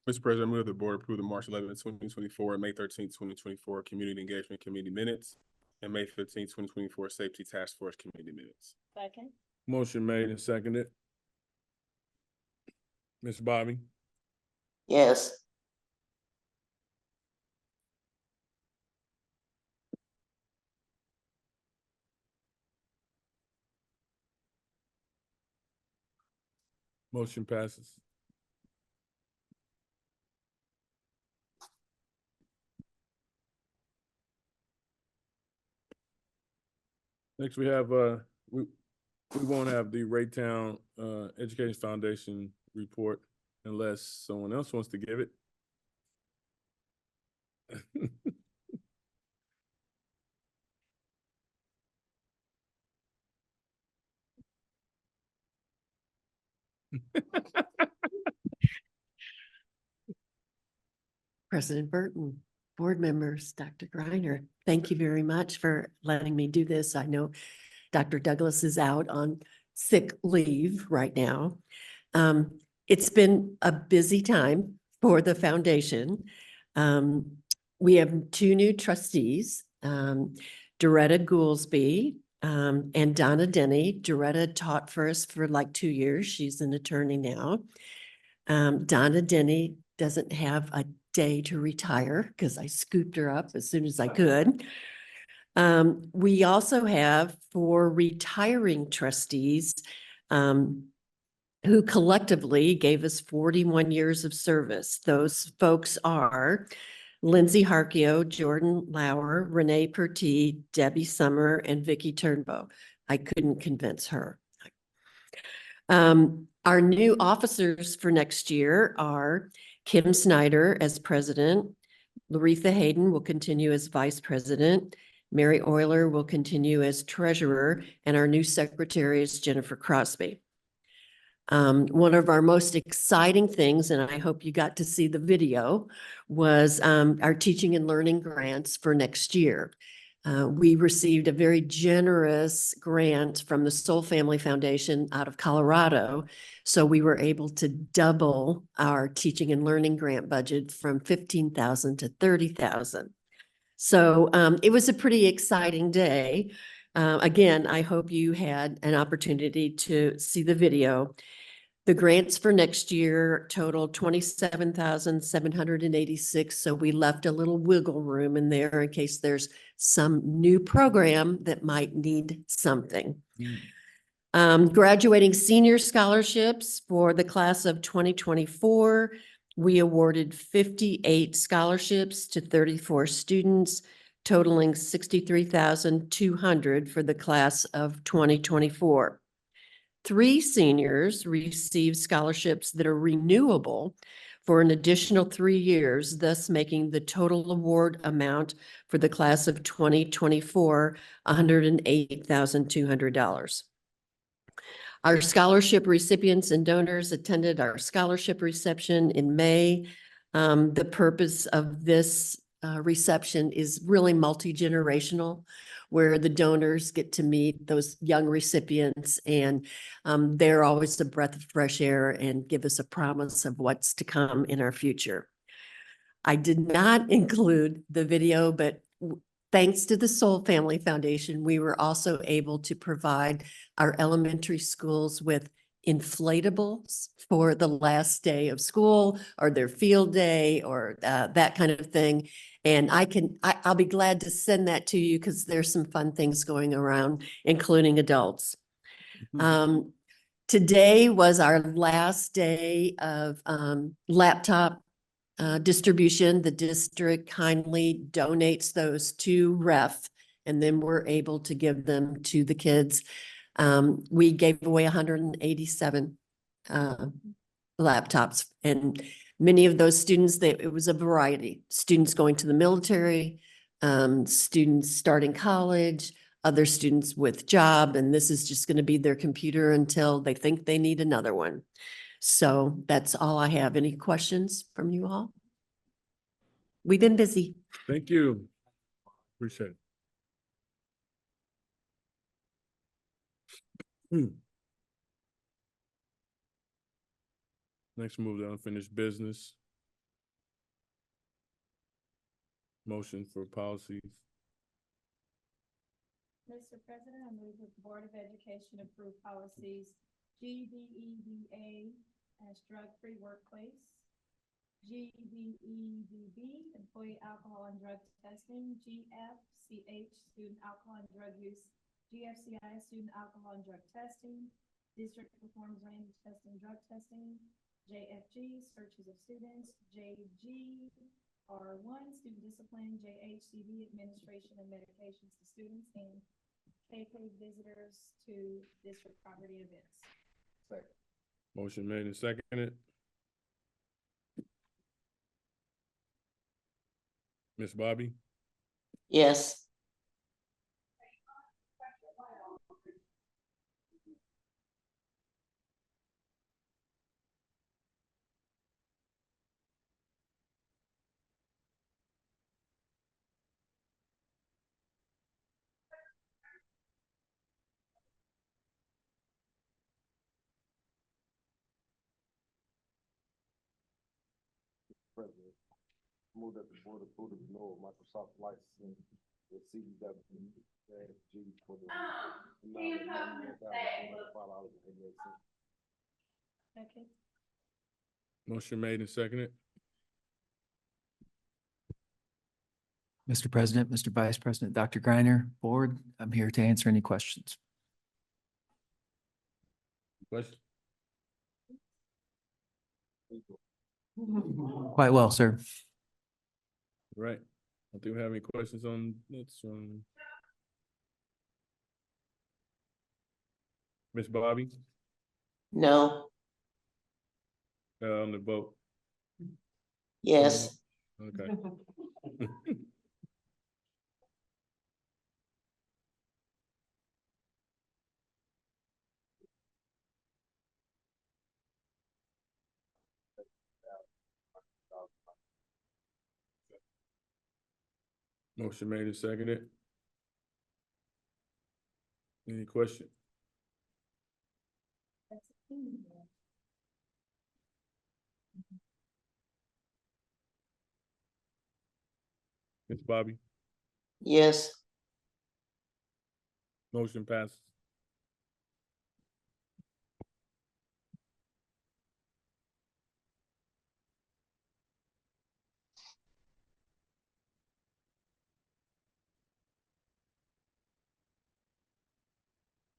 Mr. President, I move the board approve the March 11th, 2024, and May 13th, 2024 Community Engagement Committee minutes and May 15th, 2024 Safety Task Force Committee minutes. Second. Motion made and seconded. Ms. Bobby? Yes. Motion passes. Next, we have we won't have the Raytown Education Foundation report unless someone else wants to give it. President Burton, board members, Dr. Greiner, thank you very much for letting me do this. I know Dr. Douglas is out on sick leave right now. It's been a busy time for the foundation. We have 2 new trustees Doretta Goolsby, and Donna Denny. Doretta taught for us for like 2 years. She's an attorney now. Donna Denny doesn't have a day to retire because I scooped her up as soon as I could. We also have 4 retiring trustees who collectively gave us 41 years of service. Those folks are Lindsay Harkio, Jordan Lauer, Renee Perty, Debbie Summer, and Vicky Turnbow. I couldn't convince her. Our new officers for next year are Kim Snyder as president. Laretha Hayden will continue as vice president. Mary Euler will continue as treasurer, and our new secretary is Jennifer Crosby. One of our most exciting things, and I hope you got to see the video, was our teaching and learning grants for next year. We received a very generous grant from the Soul Family Foundation out of Colorado. So we were able to double our teaching and learning grant budget from $15,000 to $30,000. So it was a pretty exciting day. Again, I hope you had an opportunity to see the video. The grants for next year total 27,786. So we left a little wiggle room in there in case there's some new program that might need something. Graduating senior scholarships for the class of 2024. We awarded 58 scholarships to 34 students, totaling $63,200 for the class of 2024. 3 seniors received scholarships that are renewable for an additional 3 years, thus making the total award amount for the class of 2024 $108,200. Our scholarship recipients and donors attended our scholarship reception in May. The purpose of this reception is really multi-generational, where the donors get to meet those young recipients, and they're always a breath of fresh air and give us a promise of what's to come in our future. I did not include the video, but thanks to the Soul Family Foundation, we were also able to provide our elementary schools with inflatables for the last day of school or their field day or that kind of thing. And I'll be glad to send that to you because there's some fun things going around, including adults. Today was our last day of laptop distribution. The district kindly donates those to REF, and then we're able to give them to the kids. We gave away 187 laptops, and many of those students, it was a variety. Students going to the military, students starting college, other students with job, and this is just going to be their computer until they think they need another one. So that's all I have. Any questions from you all? We've been busy. Thank you. Appreciate it. Next, move to unfinished business. Motion for policies. Mr. President, I move that the Board of Education approve policies GBEDA as drug-free workplace, GBEDB, employee alcohol and drug testing, GFCH, student alcohol and drug use, GFCI, student alcohol and drug testing, district performs random testing, drug testing, JFG, searches of students, JGR1, student discipline, JHCB, administration and medications to students, and KK visitors to district property events. Motion made and seconded. Ms. Bobby? Yes. President, move that the board approve the renewal of Microsoft licensing Okay. Motion made and seconded. Mr. President, Mr. Vice President, Dr. Griner, Board, I'm here to answer any questions. Question? Quite well, sir. Right. I don't think we have any questions on this one. Ms. Bobby, No, on the vote. yes, Okay. Motion made and seconded. Any question? Ms. Bobby, yes, motion passes.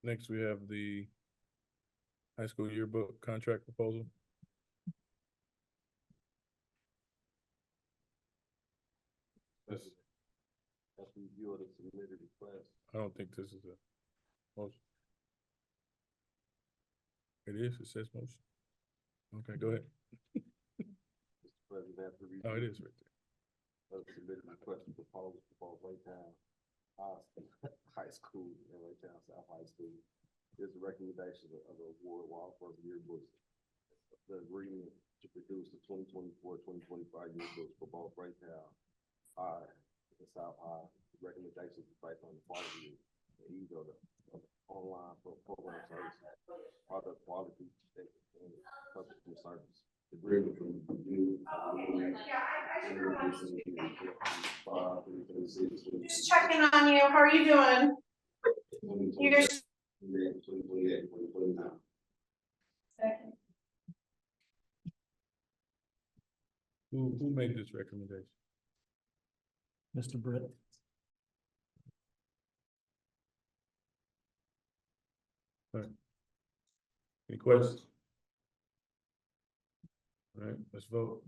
Next, we have the high school yearbook contract proposal. I don't think this is a motion. It is, it says motion. Okay, go ahead. Oh, it is right there. Submitted request for proposal for Raytown High School and Raytown South High School. Is a recommendation of the award while for the yearbooks. The agreement to produce the 2024-2025 yearbooks for both Raytown High and South High. Recommendations based on the quality and ease of the online program service, product quality, and customer service. Agreement from you. Just checking on you. How are you doing? You just. Second. Who made this recommendation? Mr. Britt. All right. Any questions? All right, let's vote.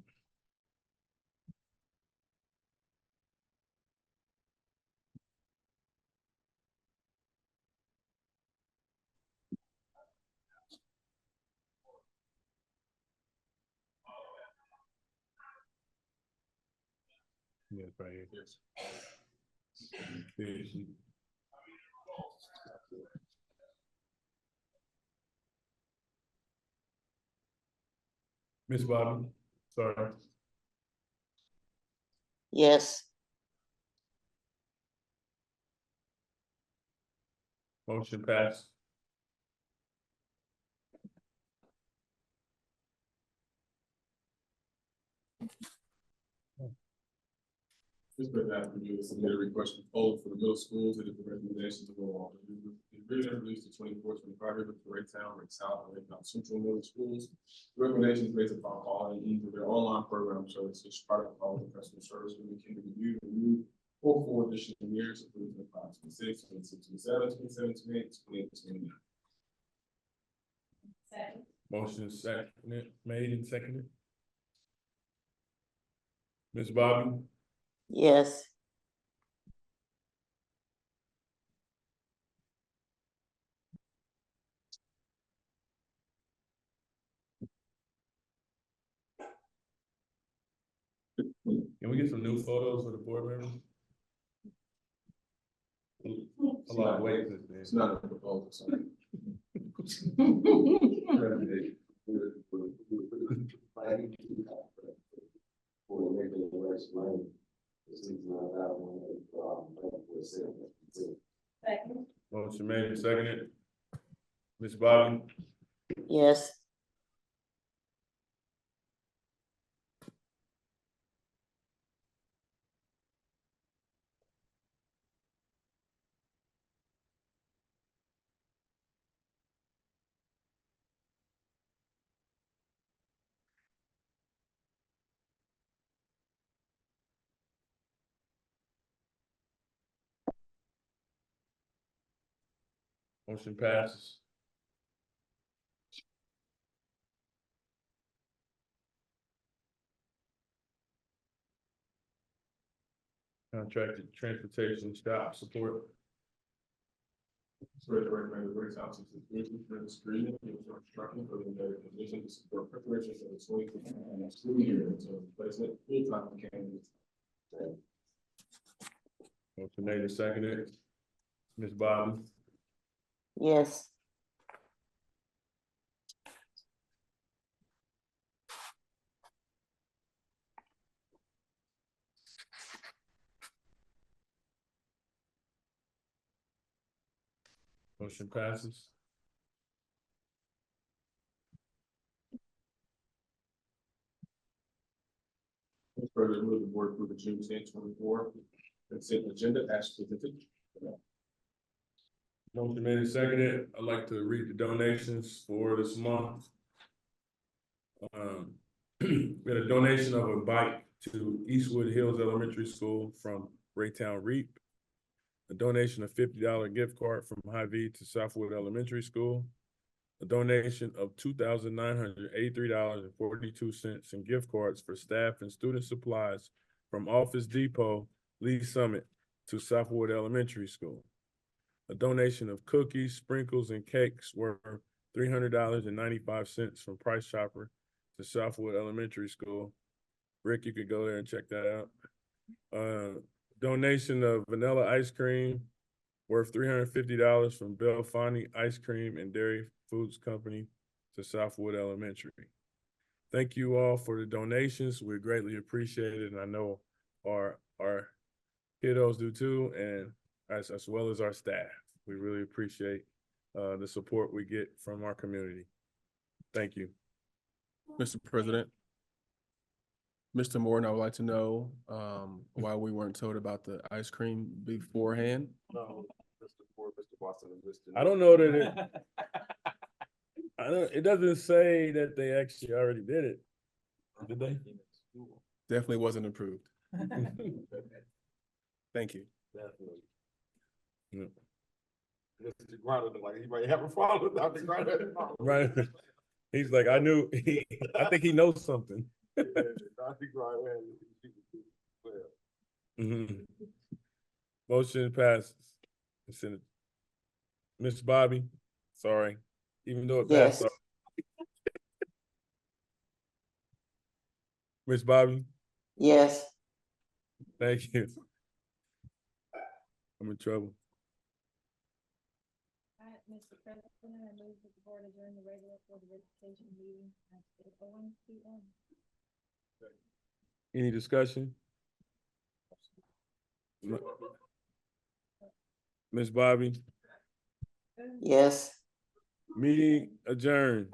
Yes, right here. Yes. Ms. Bobby, sorry. yes, Motion passed. This been after you submitted a request for proposal for the middle schools and the recommendations to go on. The agreement released the 24-25 year for Raytown, Ray South, and Raytown Central Middle Schools. The recommendations based upon quality and ease of their online program services, product quality, and customer service will be reviewed and renewed for 4 additional years, including 2026, 2026, 2027, 2028, 2029. Second. Motion seconded, made and seconded. Ms. Bobby, yes, can we get some new photos of the board members? A lot of weight this day. It's not a proposal, sorry. Second. Motion made and seconded. Ms. Bobby, yes, Motion passes. Contracted transportation stop support. So the recommended rates out to the screening and instruction for the embedded position to support preparation for the 2020 school year and to placement full-time candidates. Motion made and seconded. Ms. Bobby. Yes. Motion passes. Mr. President, move the board approve the June 10, 2024 consent agenda as presented. Motion made and seconded. I'd like to read the donations for this month. We had a donation of a bike to Eastwood Hills Elementary School from Raytown Reap. A donation of $50 gift card from Hy-Vee to Southwood Elementary School. A donation of $2,983.42 in gift cards for staff and student supplies from Office Depot, Lee Summit to Southwood Elementary School. A donation of cookies, sprinkles, and cakes worth $300.95 from Price Chopper to Southwood Elementary School. Rick, you could go there and check that out. Donation of vanilla ice cream worth $350 from Belfani Ice Cream and Dairy Foods Company to Southwood Elementary. Thank you all for the donations. We greatly appreciate it, and I know our kiddos do too, and as well as our staff. We really appreciate the support we get from our community. Thank you. Mr. President. Mr. Morton, I would like to know why we weren't told about the ice cream beforehand. No, Mr. Ford, Mr. Watson, and Mr. I don't know that it doesn't say that they actually already did it. Did they? Definitely wasn't approved. Thank you. Definitely. Yeah. Mr. Griner looked like he might have a problem with Dr. Griner. Right. He's like, I think he knows something. Dr. Griner and well. Mhm. Motion passes. Miss Bobby, sorry, even though it passed. Yes. Miss Bobby, Yes. thank you. I'm in trouble. Mr. President, I move that the board adjourn the regular Board of Education meeting at 8:01 p.m. Any discussion? Miss Bobby, Yes. meeting adjourned.